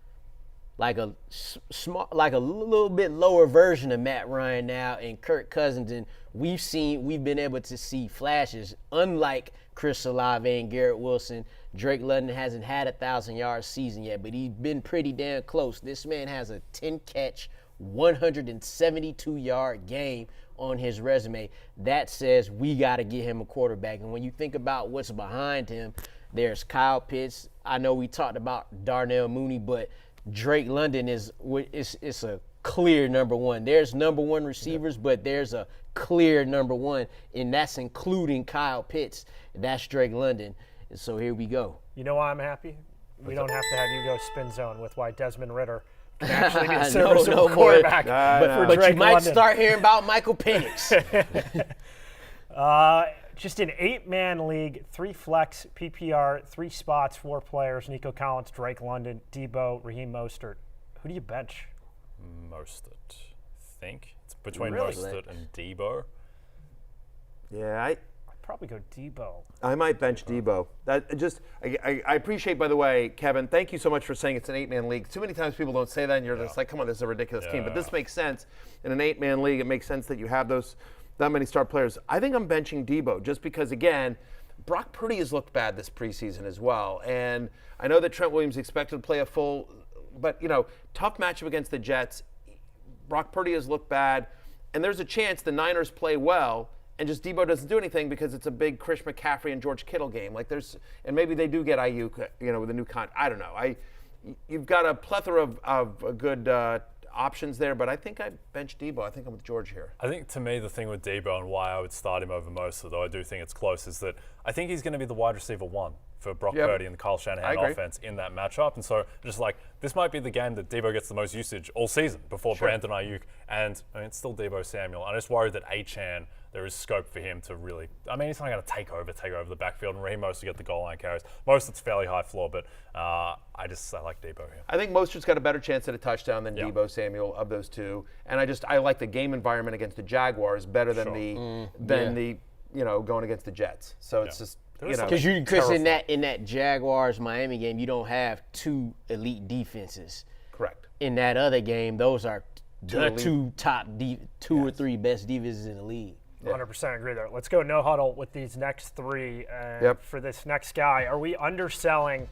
like a like a little bit lower version of Matt Ryan now and Kirk Cousins, and we've been able to see flashes. Unlike Chris Olave and Garrett Wilson, Drake London hasn't had a 1,000-yard season yet, but he's been pretty damn close. This man has a 10-catch, 172-yard game on his resume. That says we got to get him a quarterback. And when you think about what's behind him, there's Kyle Pitts. I know we talked about Darnell Mooney, but Drake London is a clear number one. There's number one receivers, but there's a clear number one, and that's including Kyle Pitts. That's Drake London. And so here we go. You know why I'm happy? We don't have to have you go spin zone with why Desmond Ritter can actually be a serviceable quarterback. But you might start hearing about Michael Penix. Just an 8-man league, 3 flex, PPR, 3 spots, 4 players, Nico Collins, Drake London, Debo, Raheem Mostert. Who do you bench? Mostert, I think. It's between Really? Mostert and Debo. Yeah, I'd probably go Debo. I might bench Debo. I appreciate, by the way, Kevin, thank you so much for saying it's an 8-man league. Too many times people don't say that, and you're just like, come on, this is a ridiculous team. But this makes sense. In an 8-man league, it makes sense that you have that many star players. I think I'm benching Debo just because, again, Brock Purdy has looked bad this preseason as well. And I know that Trent Williams expected to play a full, but, tough matchup against the Jets. Brock Purdy has looked bad. And there's a chance the Niners play well and just Debo doesn't do anything because it's a big Chris McCaffrey and George Kittle game. And maybe they do get Ayuk, with a new I don't know. You've got a plethora of good options there, but I think I bench Debo. I think I'm with George here. I think, to me, the thing with Debo and why I would start him over most, although I do think it's close, is that I think he's going to be the wide receiver 1 for Brock Purdy and the Kyle Shanahan offense in that matchup. And so just this might be the game that Debo gets the most usage all season before Brandon Ayuk. And it's still Debo Samuel. I'm just worried that Achane, there is scope for him to really, he's not going to take over the backfield and Raheem Mostert get the goal line carries. Most it's fairly high floor, but I like Debo here. I think Mostert's got a better chance at a touchdown than Debo Samuel of those two. And I like the game environment against the Jaguars better than the going against the Jets. So it's just, Because in that Jaguars Miami game, you don't have 2 elite defenses. Correct. In that other game, those are the 2 top 2 or 3 best defenses in the league. 100% agree there. Let's go no huddle with these next 3. For this next guy, are we underselling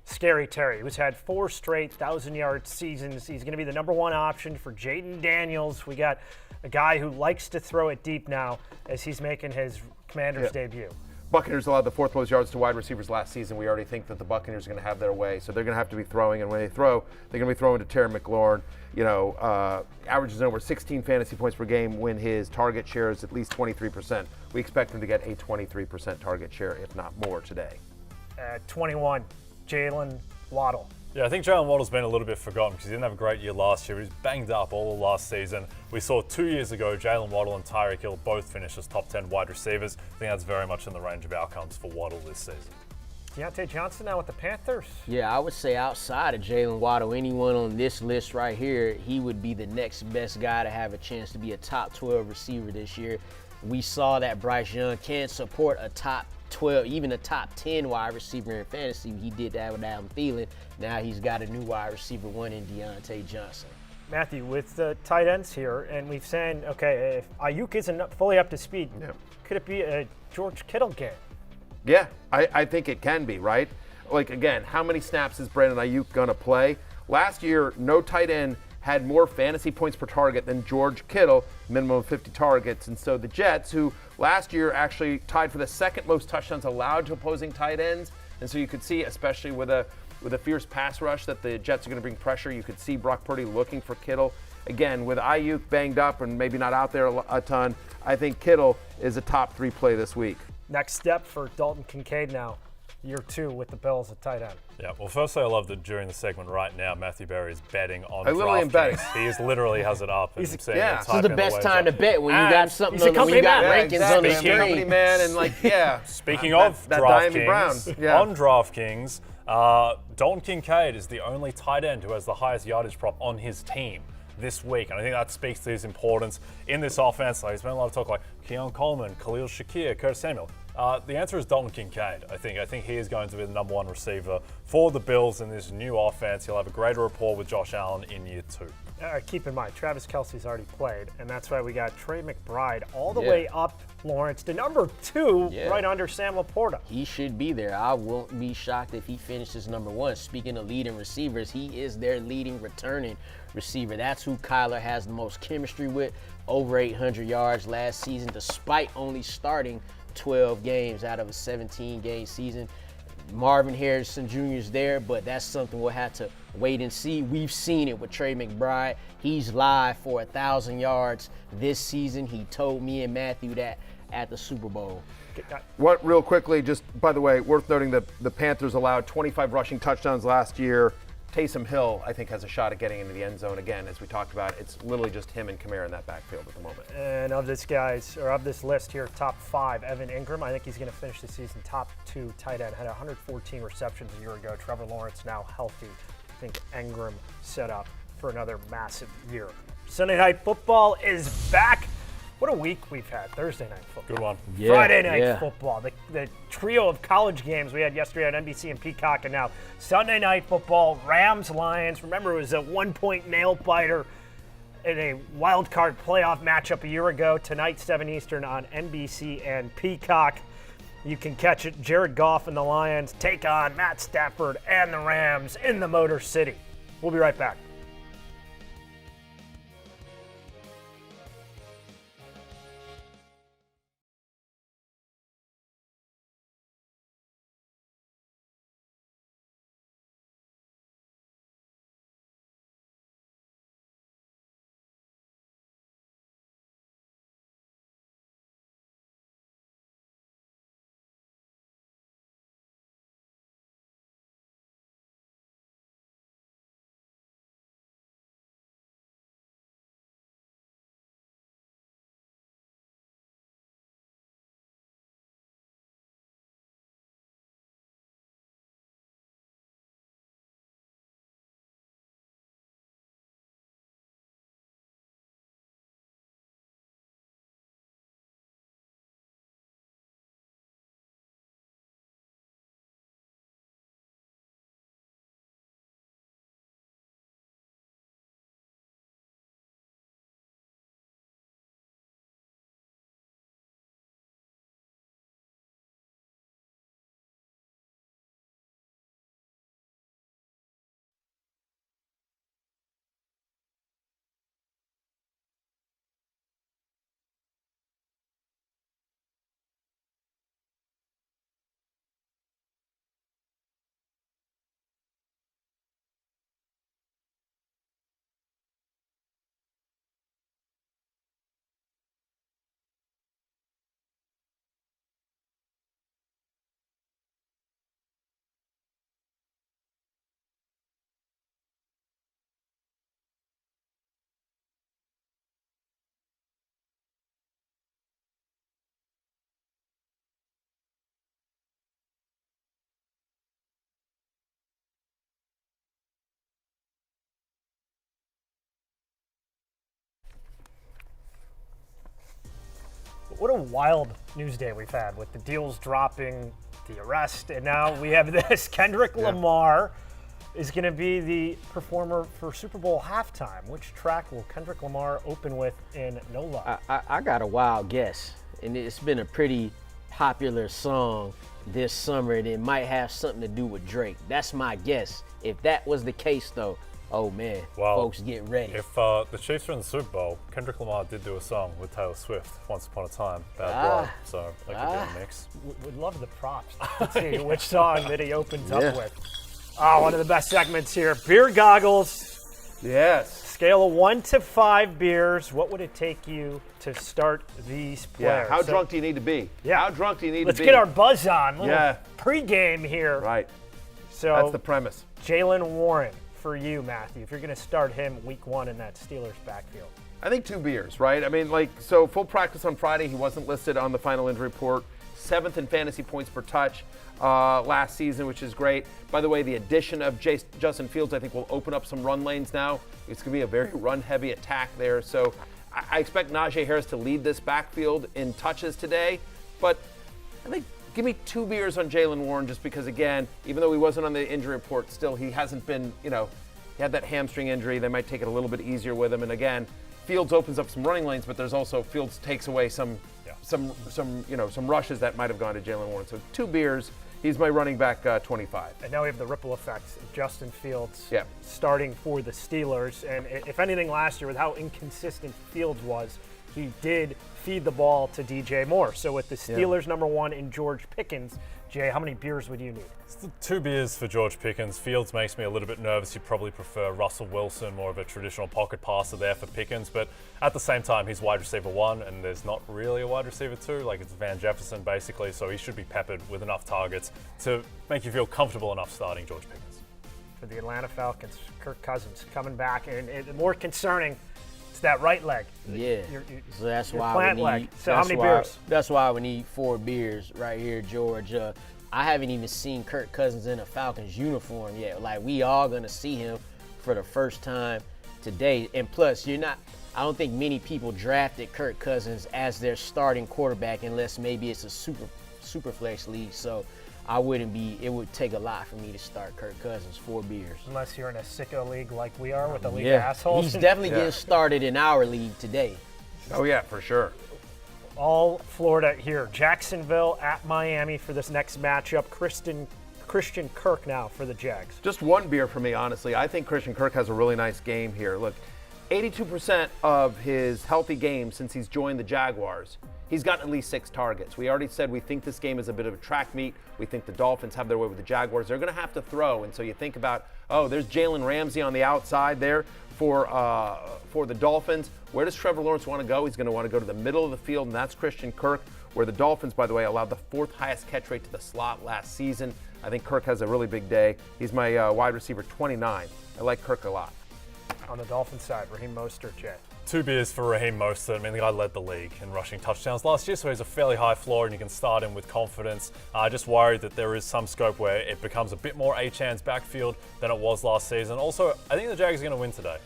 Scary Terry, who's had 4 straight 1,000-yard seasons? He's going to be the number 1 option for Jaden Daniels. We got a guy who likes to throw it deep now as he's making his Commanders debut. Buccaneers allowed the 4th most yards to wide receivers last season. We already think that the Buccaneers are going to have their way, so they're going to have to be throwing. And when they throw, they're going to be throwing to Terry McLaurin. Averages over 16 fantasy points per game when his target share is at least 23%. We expect him to get a 23% target share, if not more, today. At 21, Jalen Waddle. Yeah, I think Jalen Waddle's been a little bit forgotten because he didn't have a great year last year. He was banged up all last season. We saw 2 years ago, Jalen Waddle and Tirico Hill both finish as top 10 wide receivers. I think that's very much in the range of outcomes for Waddle this season. Deontay Johnson now with the Panthers. Yeah, I would say outside of Jalen Waddle, anyone on this list right here, he would be the next best guy to have a chance to be a top 12 receiver this year. We saw that Bryce Young can support a top 12, even a top 10 wide receiver in fantasy. He did that with Adam Thielen. Now he's got a new wide receiver 1 in Deontay Johnson. Matthew, with the tight ends here, and we've said, okay, if Ayuk isn't fully up to speed, could it be a George Kittle game? Yeah, I think it can be, right? Again, how many snaps is Brandon Ayuk going to play? Last year, no tight end had more fantasy points per target than George Kittle, minimum of 50 targets. And so the Jets, who last year actually tied for the 2nd most touchdowns allowed to opposing tight ends, and so you could see, especially with a fierce pass rush, that the Jets are going to bring pressure. You could see Brock Purdy looking for Kittle. Again, with Ayuk banged up and maybe not out there a ton, I think Kittle is a top 3 play this week. Next step for Dalton Kincaid now, year 2 with the Bills at tight end. Yeah, well, firstly, I love that during the segment right now, Matthew Berry is betting on I literally am betting. He literally has it up. And seeing yeah. This is the best time to bet when you got something he's a when you got company rankings on the He's a company screen. man, and Speaking of that Diamond Brown. DraftKings, on DraftKings, Dalton Kincaid is the only tight end who has the highest yardage prop on his team this week. And I think that speaks to his importance in this offense. There's been a lot of talk like Keon Coleman, Khalil Shakir, Curtis Samuel. The answer is Dalton Kincaid. I think he is going to be the number one receiver for the Bills in this new offense. He'll have a greater rapport with Josh Allen in year 2. Keep in mind, Travis Kelce's already played, and that's why we got Trey McBride all the way up, Lawrence, to number 2, right under Sam Laporta. He should be there. I won't be shocked if he finishes number 1. Speaking of leading receivers, he is their leading returning receiver. That's who Kyler has the most chemistry with, over 800 yards last season, despite only starting 12 games out of a 17-game season. Marvin Harrison Jr. is there, but that's something we'll have to wait and see. We've seen it with Trey McBride. He's live for 1,000 yards this season. He told me and Matthew that at the Super Bowl. What, real quickly, just by the way, worth noting that the Panthers allowed 25 rushing touchdowns last year. Taysom Hill, I think, has a shot at getting into the end zone again. As we talked about, it's literally just him and Kamara in that backfield at the moment. And of this list here, top 5, Evan Ingram. I think he's going to finish the season top 2 tight end. Had 114 receptions a year ago. Trevor Lawrence now healthy. I think Ingram set up for another massive year. Sunday Night Football is back. What a week we've had. Thursday Night Football. Good one. Friday Night Football. The trio of college games we had yesterday on NBC and Peacock, and now Sunday Night Football, Rams-Lions. Remember, it was a 1-point nail-biter in a wild card playoff matchup a year ago. Tonight, 7 Eastern on NBC and Peacock. You can catch it. Jared Goff and the Lions take on Matt Stafford and the Rams in the Motor City. We'll be right back. What a wild news day we've had with the deals dropping, the arrest, and now we have this. Kendrick Lamar is going to be the performer for Super Bowl halftime. Which track will Kendrick Lamar open with in No Love? I got a wild guess, and it's been a pretty popular song this summer, and it might have something to do with Drake. That's my guess. If that was the case, though, oh man, folks get ready. If the Chiefs are in the Super Bowl, Kendrick Lamar did do a song with Taylor Swift, Once Upon a Time, Bad Blood, so that could be a mix. Would love the props. Let's see which song that he opens up with. Oh, one of the best segments here. Beer goggles. Yes. Scale of 1 to 5 beers. What would it take you to start these players? Yeah. How drunk do you need to be? Yeah. How drunk do you need to be? Let's get our buzz on. Pregame here. Right. So that's the premise. Jaylen Warren for you, Matthew. If you're going to start him week 1 in that Steelers backfield. I think 2 beers, right? I mean, so full practice on Friday. He wasn't listed on the final injury report. 7th in fantasy points per touch last season, which is great. By the way, the addition of Justin Fields, I think, will open up some run lanes now. It's going to be a very run-heavy attack there. So I expect Najee Harris to lead this backfield in touches today. But I think give me 2 beers on Jaylen Warren just because, again, even though he wasn't on the injury report, still he hasn't been, he had that hamstring injury. They might take it a little bit easier with him. And again, Fields opens up some running lanes, but there's also Fields takes away some rushes that might have gone to Jaylen Warren. So 2 beers. He's my running back 25. And now we have the ripple effects of Justin Fields Yeah. starting for the Steelers. And if anything last year with how inconsistent Fields was, he did feed the ball to DJ Moore. So with the Steelers number 1 in George Pickens, Jay, how many beers would you need? 2 beers for George Pickens. Fields makes me a little bit nervous. You'd probably prefer Russell Wilson, more of a traditional pocket passer there for Pickens. But at the same time, he's wide receiver 1, and there's not really a wide receiver 2. Like, it's Van Jefferson, basically. So he should be peppered with enough targets to make you feel comfortable enough starting George Pickens. For the Atlanta Falcons, Kirk Cousins coming back. And more concerning, it's that right leg. Yeah. So that's why plant we leg. need. So how many beers? That's why we need 4 beers right here, George. I haven't even seen Kirk Cousins in a Falcons uniform yet. Like, we all gonna see him for the first time today. And plus, I don't think many people drafted Kirk Cousins as their starting quarterback unless maybe it's a super flex league. So it would take a lot for me to start Kirk Cousins. 4 beers. Unless you're in a sicko league like we are with the league assholes. He's definitely getting started in our league today. Oh, yeah, for sure. All Florida here. Jacksonville at Miami for this next matchup. Christian Kirk now for the Jags. Just 1 beer for me, honestly. I think Christian Kirk has a really nice game here. Look, 82% of his healthy games since he's joined the Jaguars, he's gotten at least 6 targets. We already said we think this game is a bit of a track meet. We think the Dolphins have their way with the Jaguars. They're going to have to throw, and so you think about, there's Jalen Ramsey on the outside there for the Dolphins. Where does Trevor Lawrence want to go? He's going to want to go to the middle of the field, and that's Christian Kirk, where the Dolphins, by the way, allowed the 4th highest catch rate to the slot last season. I think Kirk has a really big day. He's my wide receiver 29. I like Kirk a lot. On the Dolphins side, Raheem Mostert, Jay. 2 beers for Raheem Mostert. I mean, the guy led the league in rushing touchdowns last year, so he's a fairly high floor and you can start him with confidence. I just worry that there is some scope where it becomes a bit more Achane's backfield than it was last season. Also, I think the Jags are going to win today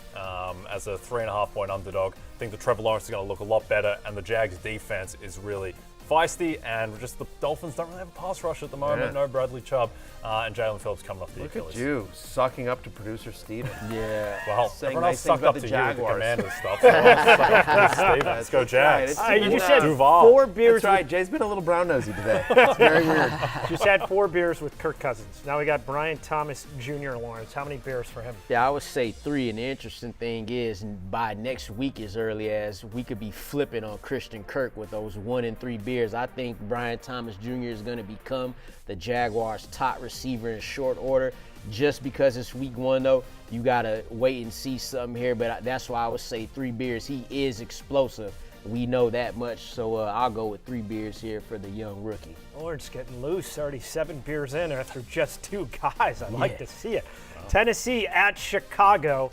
as a 3.5-point underdog. I think the Trevor Lawrence is going to look a lot better, and the Jags defense is really feisty, and just the Dolphins don't really have a pass rush at the moment. No Bradley Chubb, and Jalen Phillips coming off the Achilles. Look at you, sucking up to producer Steven. Yeah. Well, Saying everyone else nice things sucked about up the to Jaguars. you with the Commanders stuff. So I'll suck up to Steven. Let's go Jags. Right, You just said Duval. 4 beers. That's right. Jay's been a little brown nosy today. It's very weird. Just had 4 beers with Kirk Cousins. Now we got Brian Thomas Jr. Lawrence. How many beers for him? Yeah, I would say 3, and the interesting thing is by next week as early as we could be flipping on Christian Kirk with those 1 and 3 beers. I think Brian Thomas Jr. is going to become the Jaguars' top receiver in short order. Just because it's week 1, though, you got to wait and see something here, but that's why I would say 3 beers. He is explosive. We know that much, so I'll go with 3 beers here for the young rookie. Lawrence getting loose, already 7 beers in after just 2 guys. I'd like to see it. Wow. Tennessee at Chicago.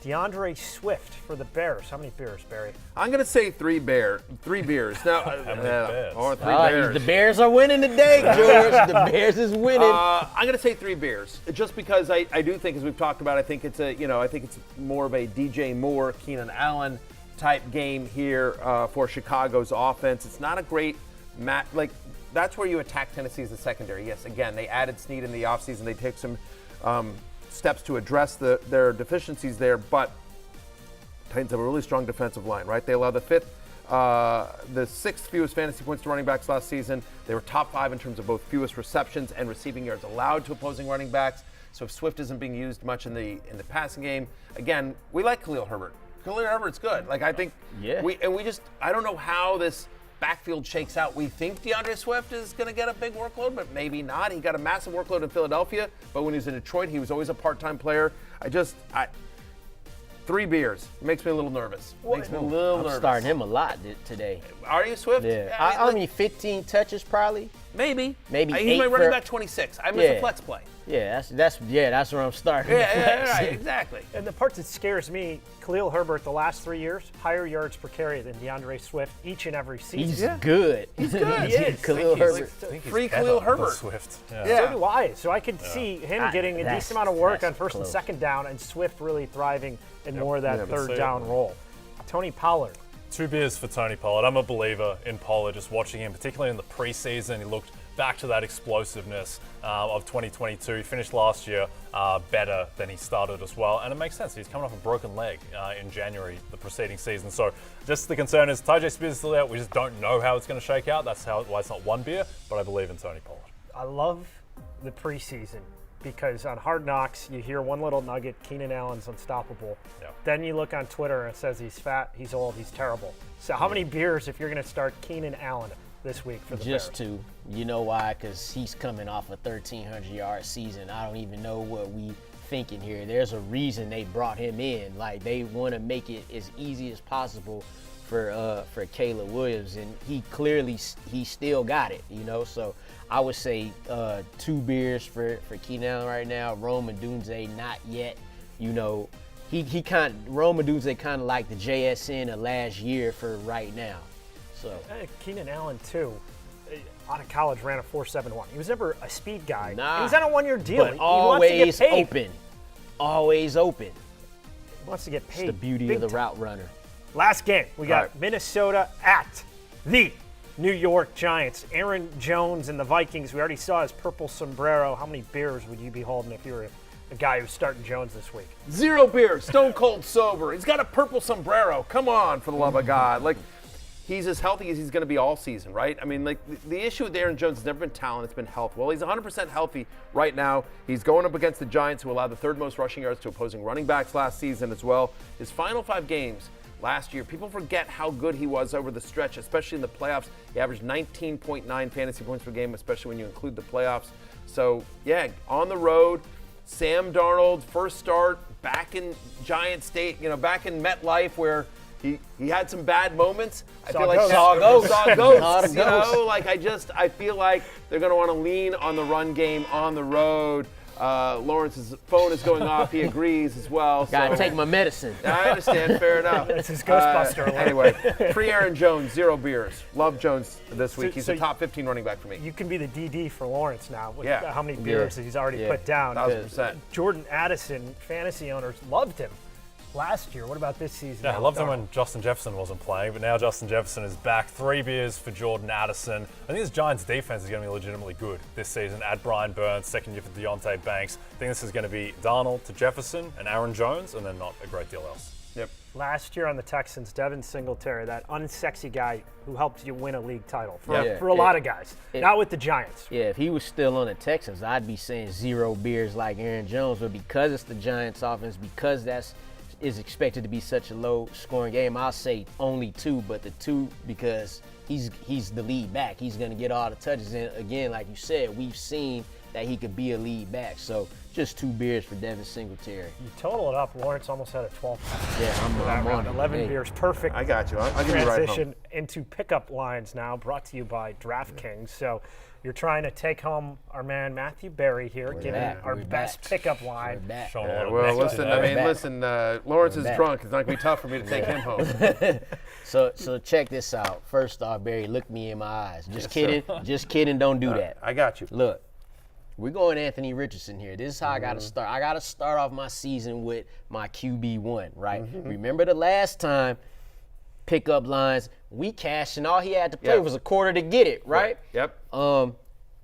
DeAndre Swift for the Bears. How many beers, Barry? I'm going to say 3 beers. Now, 3 beers. The Bears are winning today, George. The Bears is winning. I'm going to say 3 beers, just because I do think, as we've talked about, I think it's more of a DJ Moore, Keenan Allen type game here for Chicago's offense. It's not a great match. Like, that's where you attack Tennessee as a secondary. Yes, again, they added Snead in the offseason. They take some steps to address their deficiencies there, but Titans have a really strong defensive line, right? They allow the 6th fewest fantasy points to running backs last season. They were top 5 in terms of both fewest receptions and receiving yards allowed to opposing running backs. So if Swift isn't being used much in the passing game, again, we like Khalil Herbert. Khalil Herbert's good. Like, I think I don't know how this backfield shakes out. We think DeAndre Swift is going to get a big workload, but maybe not. He got a massive workload in Philadelphia, but when he was in Detroit, he was always a part-time player. 3 beers. It makes me a little nervous. I'm starting him a lot today. Are you, Swift? Yeah. I mean, 15 touches probably. Maybe. Maybe He's my 8 running back 26. I'm a flex play. Yeah, that's where I'm starting. Yeah, right, exactly. And the part that scares me, Khalil Herbert, the last 3 years, higher yards per carry than DeAndre Swift each and every season. He's good. He's good. He is. Khalil Herbert. Free Khalil Herbert. Swift. So do I. So I could see him getting a decent amount of work on first and second down, and Swift really thriving in more of that third down role. Tony Pollard, 2 beers for Tony Pollard. I'm a believer in Pollard, just watching him, particularly in the preseason. He looked back to that explosiveness of 2022. He finished last year better than he started as well. And it makes sense. He's coming off a broken leg in January, the preceding season. So just the concern is Tyjae Spears is still out. We just don't know how it's going to shake out. That's why it's not 1 beer, but I believe in Tony Pollard. I love the preseason because on Hard Knocks, you hear one little nugget, Keenan Allen's unstoppable. Yeah. Then you look on Twitter and it says he's fat, he's old, he's terrible. So how many beers if you're going to start Keenan Allen this week for the Just Bears? 2. You know why? Because he's coming off a 1,300-yard season. I don't even know what we thinking here. There's a reason they brought him in. Like, they want to make it as easy as possible for Caleb Williams, and he still got it, you know. So I would say 2 beers for Keenan Allen right now. Rome Odunze not yet. You know, Rome Odunze kind of like the JSN of last year for right now. So Keenan Allen too, out of college ran a 4.71. He was never a speed guy. Nah, he was on a 1-year deal. but He always wants to get paid. open. Always open. He wants to get paid. It's the beauty big of the time. route runner. Last game, we got All right. Minnesota at the New York Giants. Aaron Jones and the Vikings. We already saw his purple sombrero. How many beers would you be holding if you were a guy who's starting Jones this week? 0 beers, stone cold sober. He's got a purple sombrero. Come on, for the love of God. Like, he's as healthy as he's going to be all season, right? I mean, like, the issue with Aaron Jones has never been talent, it's been health. Well, he's 100% healthy right now. He's going up against the Giants, who allowed the 3rd most rushing yards to opposing running backs last season as well. His final 5 games last year, people forget how good he was over the stretch, especially in the playoffs. He averaged 19.9 fantasy points per game, especially when you include the playoffs. So, yeah, on the road, Sam Darnold, first start, back in Giant State, back in MetLife, where he had some bad moments. I feel like Saw ghosts. ghosts. I feel like they're going to want to lean on the run game on the road. Lawrence's phone is going off. He agrees as well. Gotta take my medicine. I understand. Fair enough. This is Ghostbuster alert. Anyway, pre-Aaron Jones, 0 beers. Love Jones this week. He's so a top 15 running back for me. You can be the DD for Lawrence now with Yeah. how many beers he's already put down. 1,000%. Jordan Addison, fantasy owners loved him last year. What about this season? Yeah, I loved him when Justin Jefferson wasn't playing, but now Justin Jefferson is back. 3 beers for Jordan Addison. I think this Giants defense is going to be legitimately good this season. Add Brian Burns, 2nd year for Deontay Banks. I think this is going to be Darnold to Jefferson and Aaron Jones, and then not a great deal else. Yep. Last year on the Texans, Devin Singletary, that unsexy guy who helped you win a league title for Yeah. a lot of guys. Not with the Giants. Yeah, if he was still on the Texans, I'd be saying 0 beers like Aaron Jones. But because it's the Giants offense, because is expected to be such a low-scoring game, I'll say only 2, but the 2 because he's the lead back. He's going to get all the touches. And again, like you said, we've seen that he could be a lead back. So just 2 beers for Devin Singletary. You total it up, Lawrence almost had a 12. Yeah, I'm on it. 11 Hey. beers, perfect. I got you. I'll give you a ride home. Transition into pickup lines now, brought to you by DraftKings. So you're trying to take home our man Matthew Berry here, giving back. our We're best back. pickup We're line. back. Showing a lot of Well, neck listen, today. Lawrence is back. drunk. It's not going to be tough for me to take him home. So check this out. First off, Barry, look me in my eyes. Just kidding. Just kidding. Don't do that. I got you. Look, we're going Anthony Richardson here. This is how I got to start. I got to start off my season with my QB1, right? Remember the last time pickup lines, we cashed and all he had to play was a quarter to get it, right? Yep.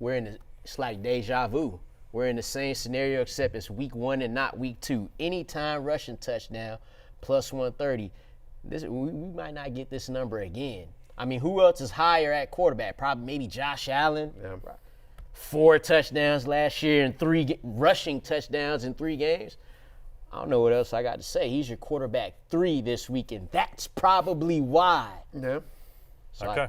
It's like deja vu. We're in the same scenario except it's week 1 and not week 2. Anytime rushing touchdown, plus 130. We might not get this number again. I mean, who else is higher at quarterback? Probably maybe Josh Allen. Yeah. 4 touchdowns last year and 3 rushing touchdowns in 3 games. I don't know what else I got to say. He's your quarterback 3 this week, and that's probably why. Yeah. So Okay.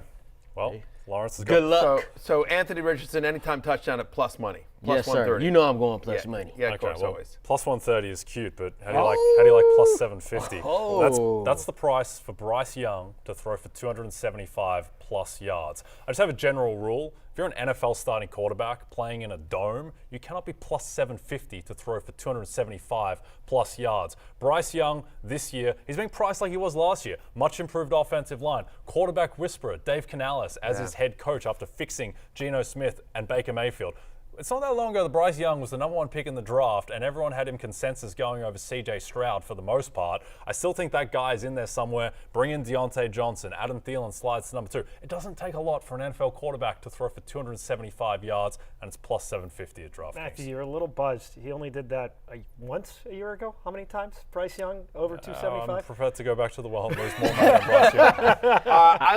Well, Lawrence has Good got luck. So Anthony Richardson, anytime touchdown at plus money. Plus Yes, sir. 130. You know I'm going plus money. Yeah, of Okay, course, well, always. plus 130 is cute, but how do you like plus 750? Oh. That's the price for Bryce Young to throw for 275 plus yards. I just have a general rule. If you're an NFL starting quarterback playing in a dome, you cannot be plus 750 to throw for 275 plus yards. Bryce Young this year, he's being priced like he was last year. Much improved offensive line. Quarterback whisperer Dave Canales as his head coach after fixing Geno Smith and Baker Mayfield. It's not that long ago that Bryce Young was the number 1 pick in the draft, and everyone had him consensus going over C.J. Stroud for the most part. I still think that guy is in there somewhere. Bring in Deontay Johnson. Adam Thielen slides to number 2. It doesn't take a lot for an NFL quarterback to throw for 275 yards, and it's plus 750 at DraftKings. Matthew, you're a little buzzed. He only did that once a year ago. How many times? Bryce Young over 275? I'm prepared to go back to the well and lose more money than Bryce Young. I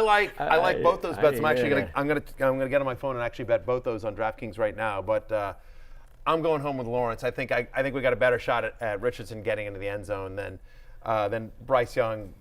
like both those bets. I'm gonna get on my phone and actually bet both those on DraftKings right now. But I'm going home with Lawrence. I think we got a better shot at Richardson getting into the end zone than Bryce Young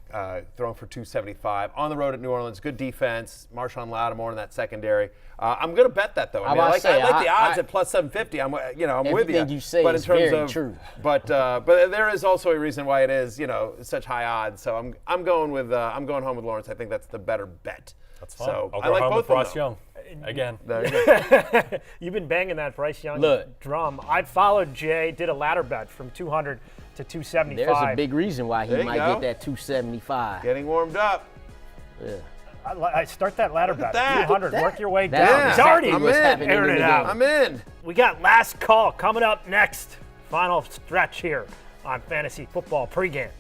throwing for 275 on the road at New Orleans. Good defense. Marshawn Lattimore in that secondary. I'm going to bet that though. I like the odds at plus 750. I'm with you. Everything you say but is in terms very of, true. But there is also a reason why it is such high odds. So I'm going home with Lawrence. I think that's the better bet. That's fine. So I'll I go like home both with of them, Bryce though. Young. Again. There you go. You've been banging that Bryce Young Look. drum. I followed Jay, did a ladder bet from 200 to 275. There's a big reason why he There you might go. get that 275. Getting warmed up. Yeah. I start that ladder bet. that. 200. Work your way That's down. He's already exactly what's happening airing in it the out. game. I'm in. We got last call coming up next. Final stretch here on Fantasy Football Pregame.